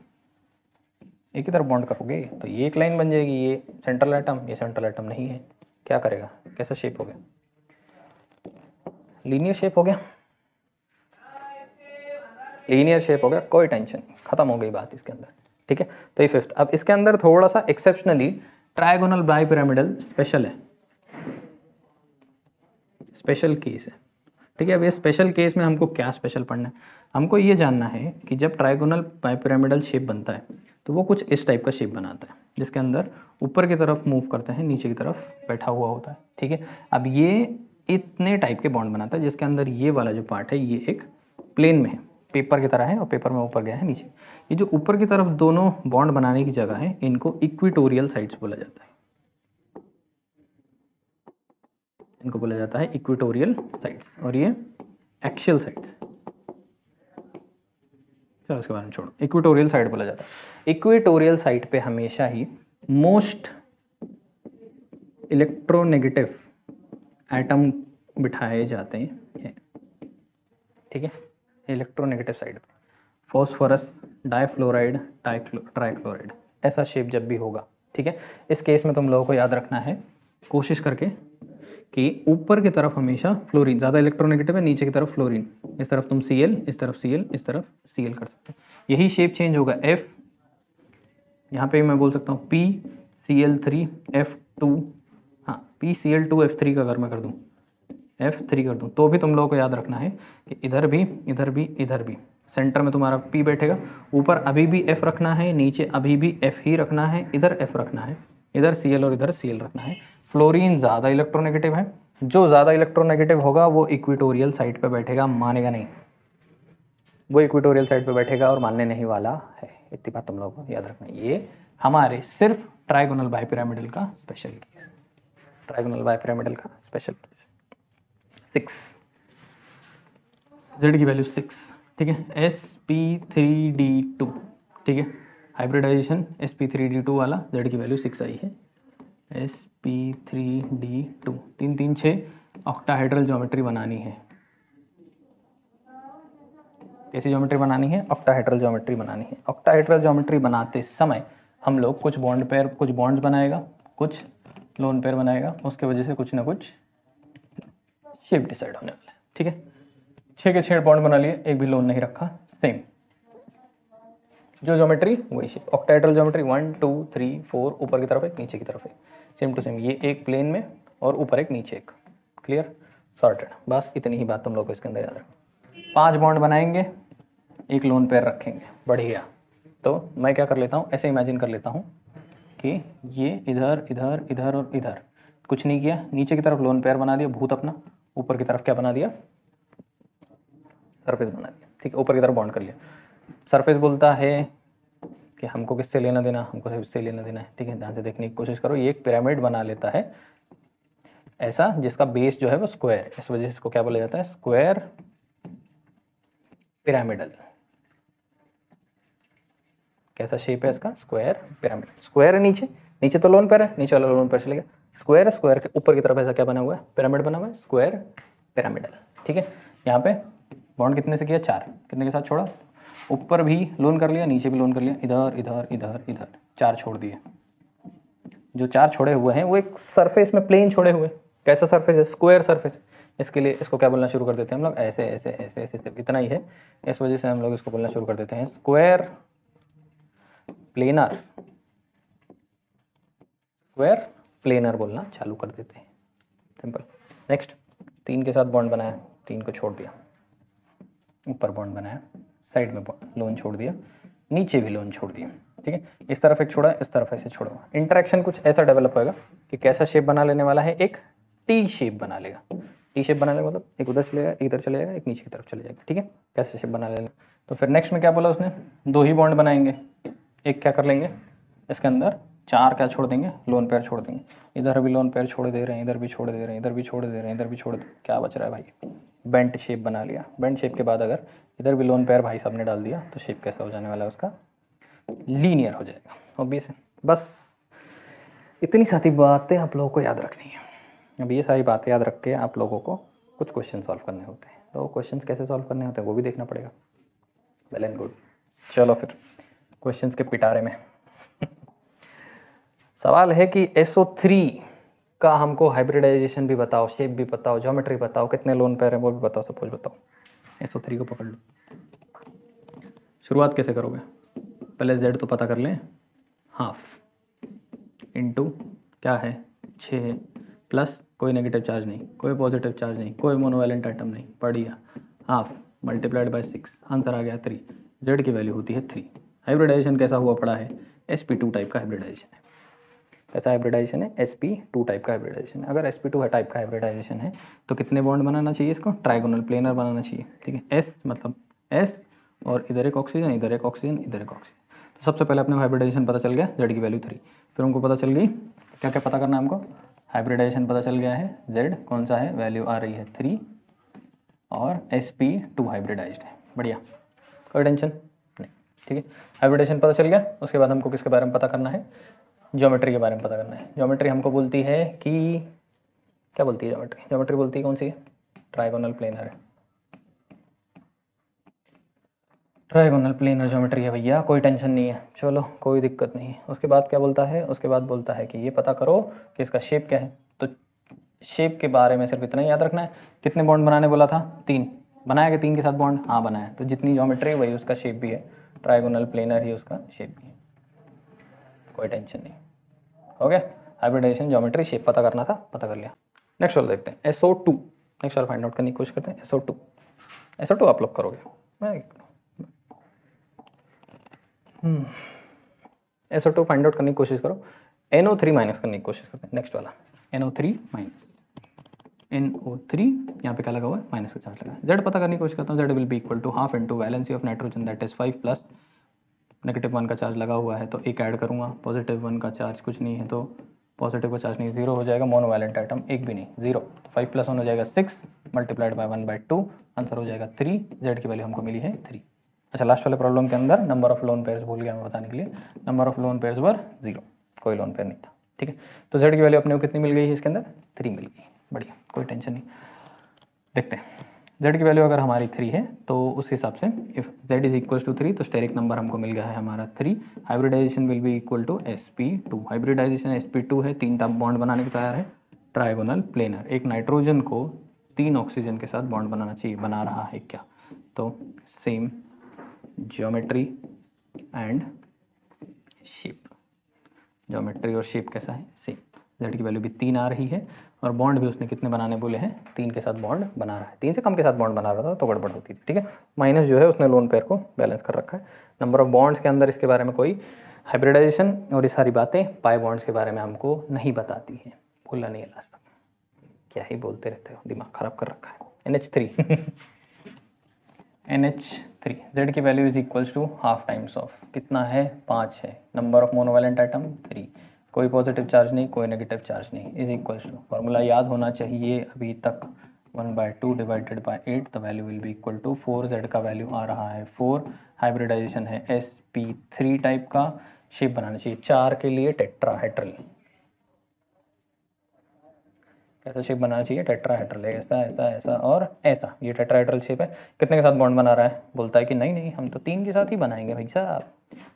एक ही तरफ बॉन्ड करोगे तो ये एक लाइन बन जाएगी, ये सेंट्रल एटम, ये सेंट्रल एटम नहीं है, क्या करेगा, कैसा शेप हो गया, लीनियर शेप हो गया, लीनियर शेप हो गया, कोई टेंशन नहीं, खत्म हो गई बात इसके अंदर, ठीक है। तो ये 5th। अब इसके अंदर थोड़ा सा एक्सेप्शनली ट्राइगोनल बायपिरामिडल स्पेशल है, स्पेशल केस है, ठीक है। अब ये स्पेशल केस में हमको क्या स्पेशल पढ़ना है, हमको ये जानना है कि जब ट्राइगोनल बायपिरामिडल शेप बनता है तो वो कुछ इस टाइप का शेप बनाता है, जिसके अंदर ऊपर की तरफ मूव करता है, नीचे की तरफ बैठा हुआ होता है, ठीक है। अब ये इतने टाइप के बॉन्ड बनाता है, जिसके अंदर ये वाला जो पार्ट है ये एक प्लेन में है, पेपर की तरह है, और पेपर में ऊपर गया है नीचे, ये जो ऊपर की तरफ दोनों बॉन्ड बनाने की जगह है, इनको इक्विटोरियल साइड्स बोला जाता है, इनको बोला जाता है इक्विटोरियल साइड्स, और ये एक्सियल साइड्स, चलो उसके बारे में छोड़ो, इक्विटोरियल साइड बोला जाता है। इक्विटोरियल साइड पे हमेशा ही मोस्ट इलेक्ट्रोनेगेटिव एटम बिठाए जाते हैं, ठीक है। इलेक्ट्रोनेगेटिव साइड पे, फॉस्फोरस, डाइफ्लोराइड, ट्राइक्लोराइड, ऐसा शेप जब भी होगा, ठीक है। इस केस में तुम लोगों को याद रखना है कोशिश करके कि ऊपर की तरफ हमेशा फ्लोरीन, ज़्यादा इलेक्ट्रोनेगेटिव है, नीचे की तरफ फ्लोरीन, इस तरफ तुम Cl, इस तरफ Cl, इस तरफ Cl कर सकते हो। यही शेप चेंज होगा F, यहाँ पे मैं बोल सकता हूँ PCl3F2, हाँ PCl2F3 का अगर मैं कर दूँ F3 कर दूँ तो भी तुम लोगों को याद रखना है कि इधर भी, इधर भी, इधर भी सेंटर में तुम्हारा P बैठेगा, ऊपर अभी भी F रखना है, नीचे अभी भी F ही रखना है, इधर F रखना है, इधर Cl और इधर Cl रखना है। फ्लोरीन ज़्यादा इलेक्ट्रोनेगेटिव है, जो ज़्यादा इलेक्ट्रोनेगेटिव होगा वो इक्वेटोरियल साइड पे बैठेगा, मानेगा नहीं, वो इक्वेटोरियल साइड पे बैठेगा और मानने नहीं वाला है। इतनी बात तुम लोगों को याद रखना है। ये हमारे सिर्फ ट्राइगोनल बाइपिरामिडल का स्पेशल केस, ट्राइगोनल बाइपिरामिडल का स्पेशल केस। 6 Z की वैल्यू 6, ठीक है। sp3d2, ठीक है, हाइब्रिडाइजेशन sp3d2 वाला Z की वैल्यू 6 आई है। sp3d2 3 3 6 ऑक्टाहेड्रल ज्योमेट्री बनानी है। कैसी ज्योमेट्री बनानी है? ऑक्टाहेड्रल ज्योमेट्री बनानी है। ऑक्टाहेड्रल ज्योमेट्री बनाते समय हम लोग कुछ बॉन्ड पेयर, कुछ बॉन्ड्स बनाएगा, कुछ लोन पेयर बनाएगा, उसके वजह से कुछ ना कुछ शेप डिसाइड होने वाला है, ठीक है। 6 के 6 बॉन्ड बना लिए, एक भी लोन नहीं रखा, सेम जो ज्योमेट्री वही शेप। ऑक्टाहेड्रल ज्योमेट्री 1 2 3 4, ऊपर की तरफ एक, नीचे की तरफ एक, सेम टू सेम, ये एक प्लेन में और ऊपर एक नीचे एक, क्लियर, सॉर्टेड। बस इतनी ही बात तुम लोग को इसके अंदर याद रखना। 5 बॉन्ड बनाएंगे, एक लोन पेयर रखेंगे, बढ़िया। तो मैं क्या कर लेता हूँ, ऐसे इमेजिन कर लेता हूँ कि ये इधर इधर इधर और इधर, कुछ नहीं किया, नीचे की तरफ लोन पेयर बना दिया भूत अपना, ऊपर की तरफ क्या बना दिया, सरफेस बना दिया, ठीक है। ऊपर की तरफ बॉन्ड कर लिया। सरफेस बोलता है कि हमको किससे लेना देना, हमको सिर्फ इससे लेना देना है, ठीक है। ध्यान से देखने की कोशिश करो, ये एक पिरामिड बना लेता है ऐसा, जिसका बेस जो है वो स्क्वायर, इस वजह से इसको क्या बोला जाता है, स्क्वायर पिरामिडल। कैसा शेप है इसका, स्क्वायर पिरामिड। स्क्वायर है नीचे, नीचे तो लोन पेयर है, नीचे वाला लोन पेयर चलेगा, स्क्वायर है, स्क्वायर के ऊपर की तरफ ऐसा क्या बना हुआ है, पिरामिड बना हुआ है, स्क्वायर पिरामिडल, ठीक है। यहाँ पे बॉन्ड कितने से किया, 4, कितने के साथ छोड़ा, ऊपर भी लोन कर लिया, नीचे भी लोन कर लिया, इधर इधर इधर इधर 4 छोड़ दिए। जो 4 छोड़े हुए हैं वो एक सरफेस में प्लेन छोड़े हुए, कैसा सरफेस है, स्क्वायर सरफेस। इसके लिए इसको क्या बोलना शुरू कर देते हैं हम लोग, ऐसे ऐसे ऐसे ऐसे, सिर्फ इतना ही है, इस वजह से हम लोग इसको बोलना शुरू कर देते हैं स्क्वायर प्लेनर, स्क्वायर प्लेनर बोलना चालू कर देते हैं, सिंपल। नेक्स्ट 3 के साथ बॉन्ड बनाया, 3 को छोड़ दिया, ऊपर बॉन्ड बनाया, साइड में लोन छोड़ दिया, नीचे भी लोन छोड़ दिया, ठीक है। इस तरफ एक छोड़ा, इस तरफ ऐसे छोड़ा। इंटरेक्शन कुछ ऐसा डेवलप होगा कि कैसा शेप बना लेने वाला है, एक टी शेप बना लेगा। टी शेप बना लेगा मतलब एक उधर चलेगा, एक इधर चले जाएगा, एक नीचे की तरफ चले जाएगा, ठीक है। कैसे शेप बना लेगा। तो फिर नेक्स्ट में क्या बोला उसने, 2 ही बॉन्ड बनाएंगे, एक क्या कर लेंगे, इसके अंदर 4 क्या छोड़ देंगे, लोन पेयर छोड़ देंगे। इधर भी लोन पेयर छोड़ दे रहे हैं, इधर भी छोड़ दे रहे हैं, इधर भी छोड़ दे रहे हैं, इधर भी छोड़ दे, क्या बच रहा है भाई, बेंट शेप बना लिया। बेंट शेप के बाद अगर इधर भी लोन पेयर भाई साहब ने डाल दिया तो शेप कैसा हो जाने वाला है उसका, लीनियर हो जाएगा, ऑब्वियस है। बस इतनी सारी बातें आप लोगों को याद रखनी है। अब ये सारी बातें याद रख के आप लोगों को कुछ क्वेश्चन सॉल्व करने होते हैं, तो क्वेश्चन कैसे सॉल्व करने होते हैं वो भी देखना पड़ेगा। वेल एंड गुड, चलो फिर क्वेश्चंस के पिटारे में सवाल है कि SO3 का हमको हाइब्रिडाइजेशन भी बताओ, शेप भी बताओ, ज्योमेट्री बताओ, कितने लोन पेयर हैं वो भी बताओ, सब कुछ बताओ। SO3 को पकड़ लो। शुरुआत कैसे करोगे, पहले Z तो पता कर लें, हाफ इनटू क्या है 6 है, प्लस कोई नेगेटिव चार्ज नहीं, कोई पॉजिटिव चार्ज नहीं, कोई मोनोवैलेंट आइटम नहीं, बढ़िया, हाफ मल्टीप्लाइड बाय 6, आंसर आ गया 3। Z की वैल्यू होती है 3। हाइब्रिडाइजेशन कैसा हुआ पड़ा है, sp2 टाइप का हाइब्रिडाइजेशन है। कैसा हाइब्रिडाइजेशन है, sp2 टाइप का हाइब्रिडाइजेशन है। अगर sp2 टाइप का हाइब्रिडाइजेशन है तो कितने बॉन्ड बनाना चाहिए, इसको ट्राइगोनल प्लेनर बनाना चाहिए, ठीक है। S मतलब S और इधर एक ऑक्सीजन, इधर एक ऑक्सीजन, इधर एक ऑक्सीजन। तो सबसे पहले अपने हाइब्रिडाइजेशन पता चल गया, Z की वैल्यू 3। फिर हमको पता चल गई क्या क्या पता करना है हमको, हाइब्रिडाइजेशन पता चल गया है, Z कौन सा है, वैल्यू आ रही है 3 और sp2 हाइब्रिडाइज्ड है, बढ़िया, कोई टेंशन नहीं, ठीक है। हाइब्रिडाइजेशन पता चल गया, उसके बाद हमको किसके बारे में पता करना है, ज्योमेट्री के बारे में पता करना है। ज्योमेट्री हमको बोलती है कि क्या बोलती है ज्योमेट्री, ज्योमेट्री बोलती है कौन सी है, ट्राइगोनल प्लेनर है, ट्रायगोनल प्लेनर ज्योमेट्री है भैया, कोई टेंशन नहीं है, चलो कोई दिक्कत नहीं है। उसके बाद क्या बोलता है, उसके बाद बोलता है कि ये पता करो कि इसका शेप क्या है। तो शेप के बारे में सिर्फ इतना ही याद रखना है। कितने बॉन्ड बनाने बोला था, 3 बनाया कि 3 के साथ बॉन्ड, हाँ बनाया। तो जितनी ज्योमेट्री है वही उसका शेप भी है, ट्रायगोनल प्लेनर ही उसका शेप भी है, कोई टेंशन नहीं। हो गया, हाइब्रिडाइजेशन ज्योमेट्री शेप पता करना था, पता कर लिया। नेक्स्ट वाला देखते हैं, SO2। नेक्स्ट वाला फाइंड आउट करने की कोशिश करते हैं, SO2 आप लोग करोगे, मैं SO2 फाइंड आउट करने की कोशिश करो। NO3 माइनस करने की कोशिश करते हैं। नेक्स्ट वाला NO3 माइनस NO3, यहाँ पे क्या लगा हुआ है, माइनस का चार्ज लगा है। Z पता करने की कोशिश करता हूँ, Z will be equal to half into valency of nitrogen that is 5 plus -1 का चार्ज लगा हुआ है तो एक ऐड करूँगा, +1 का चार्ज कुछ नहीं है तो पॉजिटिव का चार्ज नहीं, 0 हो जाएगा, मोनोवैलेंट आइटम एक भी नहीं, 0। 5 + 1 हो जाएगा 6 मल्टीप्लाइड बाय 1/2, आंसर हो जाएगा 3। Z की वैल्यू हमको मिली है 3। अच्छा, लास्ट वाले प्रॉब्लम के अंदर नंबर ऑफ लोन पेयर्स भूल गया मैं बताने के लिए, नंबर ऑफ लोन पेयर्स वर 0, कोई लोन पेयर नहीं था। ठीक है, तो Z की वैल्यू अपने को कितनी मिल गई है इसके अंदर, 3 मिल गई, बढ़िया, कोई टेंशन नहीं। देखते हैं Z की वैल्यू अगर हमारी 3 है तो उस हिसाब से if Z is equal to 3 तो स्टेरिक नंबर हमको मिल गया है हमारा 3। Hybridisation will be equal to sp2, hybridisation sp2 है, 3 टर्म बॉन्ड बनाने को तैयार है। ट्रायगोनल प्लेनर, एक नाइट्रोजन को 3 ऑक्सीजन के साथ बॉन्ड बनाना चाहिए, बना रहा है क्या, तो same geometry and shape, geometry और शेप कैसा है, सेम। Z की वैल्यू भी 3 आ रही है और बॉन्ड भी उसने कितने बनाने बोले हैं, 3 के साथ बॉन्ड बना रहा है। 3 से कम के साथ बॉन्ड बना रहा था तो गड़बड़ होती थी। ठीक है, माइनस जो है उसने लोन पेयर को बैलेंस कर रखा है। नंबर ऑफ बॉन्ड्स के अंदर इसके बारे में कोई हाइब्रिडाइजेशन और ये सारी बातें पाई बॉन्ड्स के बारे में हमको नहीं बताती हैं, भूलना नहीं है लास्ट तक, क्या ही बोलते रहते हो, दिमाग खराब कर रखा है। NH3 NH3 Z की value is equals to half times of कितना है, 5 है। नंबर ऑफ मोनोवैलेंट आइटम 3, कोई पॉजिटिव चार्ज नहीं, कोई नेगेटिव चार्ज नहीं, इज इक्वल्स टू, फॉर्मूला याद होना चाहिए अभी तक, 1/2 divided by 8, the value will be equal to 4। Z का वैल्यू आ रहा है 4, हाइब्रिडाइजेशन है sp3 टाइप का, शेप बनाना चाहिए 4 के लिए टेट्राहेड्रल, कैसा शेप बनाना चाहिए, टेट्राहेड्रल, ऐसा ऐसा ऐसा और ऐसा, ये टेट्राहेड्रल शेप है। कितने के साथ बॉन्ड बना रहा है, बोलता है कि नहीं नहीं हम तो 3 के साथ ही बनाएंगे भाई साहब।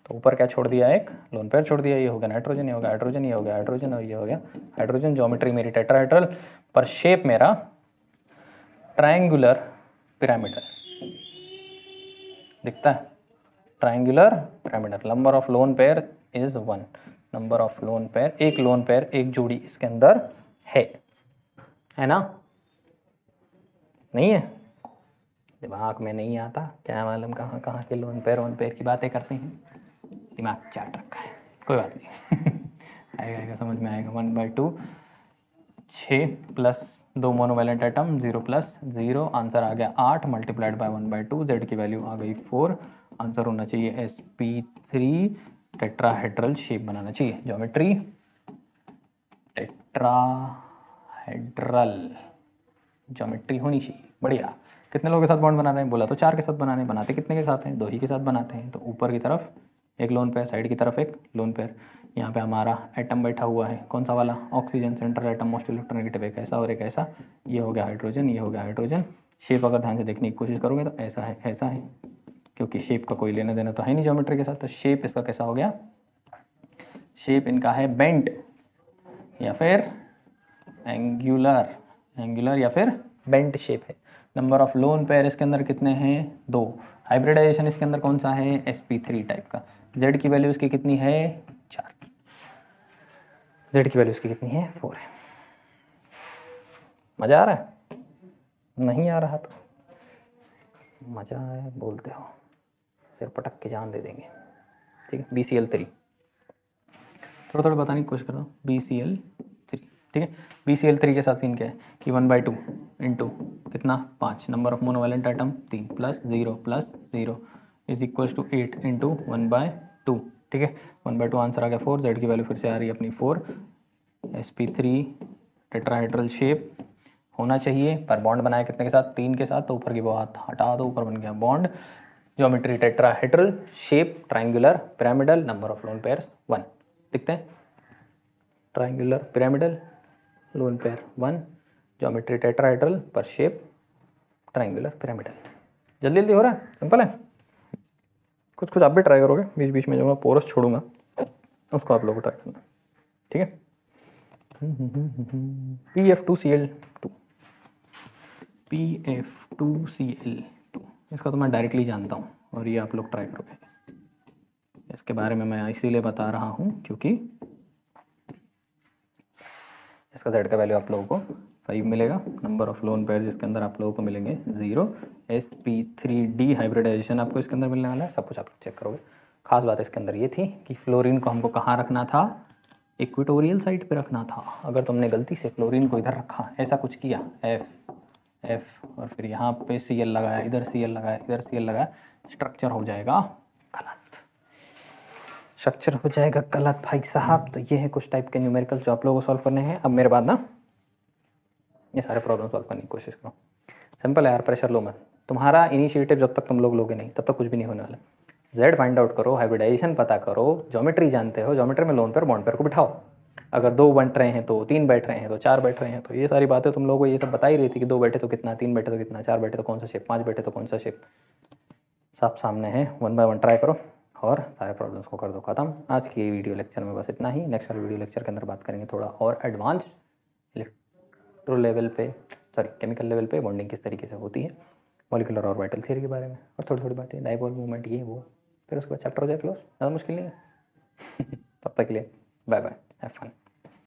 तो ऊपर क्या छोड़ दिया, एक लोन पेयर छोड़ दिया, ये हो गया नाइट्रोजन, ये हो गया हाइड्रोजन, ये हो गया हाइड्रोजन और ये हो गया हाइड्रोजन। ज्योमेट्री मेरी टेट्राहेड्रल पर शेप मेरा ट्रायंगुलर पिरामिडल दिखता है, triangular pyramidal. Number of loan pair is 1, number of lone pair, एक लोन पेयर एक जोड़ी इसके अंदर है ना, नहीं है, दिमाग में नहीं आता, क्या मालूम कहाँ कहाँ के लोन पेयर की बातें करते हैं, दिमाग चाट रखा है, कोई बात नहीं आएगा आएगा समझ में आएगा। 1/2, 6 plus 2 monovalent atom, 0 plus 0, answer आ गया 8 मल्टीप्लाइड बाय 1/2, Z की वैल्यू आ गई 4, आंसर होना चाहिए sp3, टेट्राहेड्रल शेप बनाना चाहिए, ज्योमेट्री टेट्राहेड्रल ज्योमेट्री होनी चाहिए, बढ़िया। कितने लोगों के साथ बॉन्ड बना रहे हैं, बोला तो 4 के साथ बनाने, बनाते कितने के साथ हैं, 2 ही के साथ बनाते हैं। तो ऊपर की तरफ एक लोन पेयर, साइड की तरफ एक लोन पेयर, यहाँ पे हमारा एटम बैठा हुआ है, कौन सा वाला, oxygen, central atom most electronegative, एक ऐसा और एक ऐसा, ये हो गया हाइड्रोजन, ये हो गया हाइड्रोजन। शेप अगर ध्यान से देखने की कोशिश करोगे तो ऐसा है ऐसा है, क्योंकि शेप का कोई लेना देना तो है नहीं ज्योमेट्री के साथ, तो शेप इसका कैसा हो गया, शेप इनका है बेंट या फिर एंगुलर या फिर बेंट शेप है। नंबर ऑफ लोन पेयर इसके अंदर कितने हैं, 2। हाइब्रिडाइजेशन इसके अंदर कौन सा है, sp3 टाइप का। Z की वैल्यू इसकी कितनी है, 4, Z की वैल्यू इसकी कितनी है, 4 है। मज़ा आ रहा है, नहीं आ रहा तो मज़ा आया बोलते हो, सिर पटक के जान दे देंगे। ठीक है, BCl3 थोड़ा थोड़ा बताने की कोशिश करता हूँ, BCl3, ठीक है। BCl3 के साथ सीन क्या है कि 1/2 इंटू कितना, 5, number of monovalent item 3 plus 0 plus 0 is equals to 8 into 1/2, ठीक है। 1/2 आंसर आ गया 4, Z की वैल्यू फिर से आ रही है अपनी 4, sp3 टेट्राहेड्रल शेप होना चाहिए, पर बॉन्ड बनाया कितने के साथ, 3 के साथ, तो ऊपर की बात हटा दो, ऊपर बन गया bond. Geometry tetrahedral shape triangular pyramidal, number of lone pairs 1, दिखते हैं, triangular pyramidal lone pair 1, geometry tetrahedral पर शेप ट्रायंगुलर पिरामिडल। जल्दी जल्दी हो रहा है, सिंपल है। कुछ कुछ आप भी ट्राई करोगे बीच बीच में, जो मैं पोरस छोड़ूंगा उसको आप लोगों को ट्राई करना, ठीक है। PF2Cl2, PF2Cl2, इसका तो मैं डायरेक्टली जानता हूँ और ये आप लोग ट्राई करोगे। इसके बारे में मैं इसीलिए बता रहा हूँ क्योंकि इसका Z का वैल्यू आप लोगों को 5 मिलेगा। नंबर ऑफ लोन पेयर जिसके अंदर आप लोगों को मिलेंगे 0। sp3d हाइब्रिडाइजेशन आपको इसके अंदर मिलने वाला है। सब कुछ आप लोग चेक करोगे। खास बात इसके अंदर ये थी कि फ्लोरीन को हमको कहाँ रखना था, इक्वेटोरियल साइड पे रखना था। अगर तुमने गलती से फ्लोरीन को इधर रखा, ऐसा कुछ किया, F और फिर यहाँ पे Cl लगाया, इधर Cl लगाया, इधर Cl लगाया, स्ट्रक्चर हो जाएगा गलत, स्ट्रक्चर हो जाएगा गलत भाई साहब। तो ये है कुछ टाइप के न्यूमेरिकल जो आप लोगों को सॉल्व करने हैं। अब मेरे बाद ना ये सारे प्रॉब्लम सॉल्व करने की कोशिश करो। सिंपल है यार, प्रेशर लो मत। तुम्हारा इनिशिएटिव जब तक तुम लोग लोगे नहीं तब तक कुछ भी नहीं होने वाला। Z फाइंड आउट करो, हाइब्रिडाइजेशन पता करो, ज्योमेट्री जानते हो, ज्योमेट्री में लोन पेयर बॉन्ड पेयर को बिठाओ। अगर 2 बन रहे हैं तो 3 बैठ रहे हैं तो 4 बैठ रहे हैं, तो ये सारी बातें तुम लोगों को ये सब बता ही रही थी कि 2 बैठे तो कितना, 3 बैठे तो कितना, 4 बैठे तो कौन सा शेप, 5 बैठे तो कौन सा शेप। सब सामने है, 1 बाय 1 ट्राई करो और सारे प्रॉब्लम्स को कर दो खत्म। आज की वीडियो लेक्चर में बस इतना ही। नेक्स्ट वाले वीडियो लेक्चर के अंदर बात करेंगे थोड़ा और एडवांस इलेक्ट्रो लेवल पे, सॉरी केमिकल लेवल पे बॉन्डिंग किस तरीके से होती है, मॉलिक्यूलर और वाइटल थियरी के बारे में, और थोड़ी थोड़ी बातें डाइपोल मूवमेंट ये वो। फिर उसके बाद चैप्टर हो जाए क्लोज, ज़्यादा मुश्किल नहीं है। तब तक के लिए बाय बाय, हैव फन।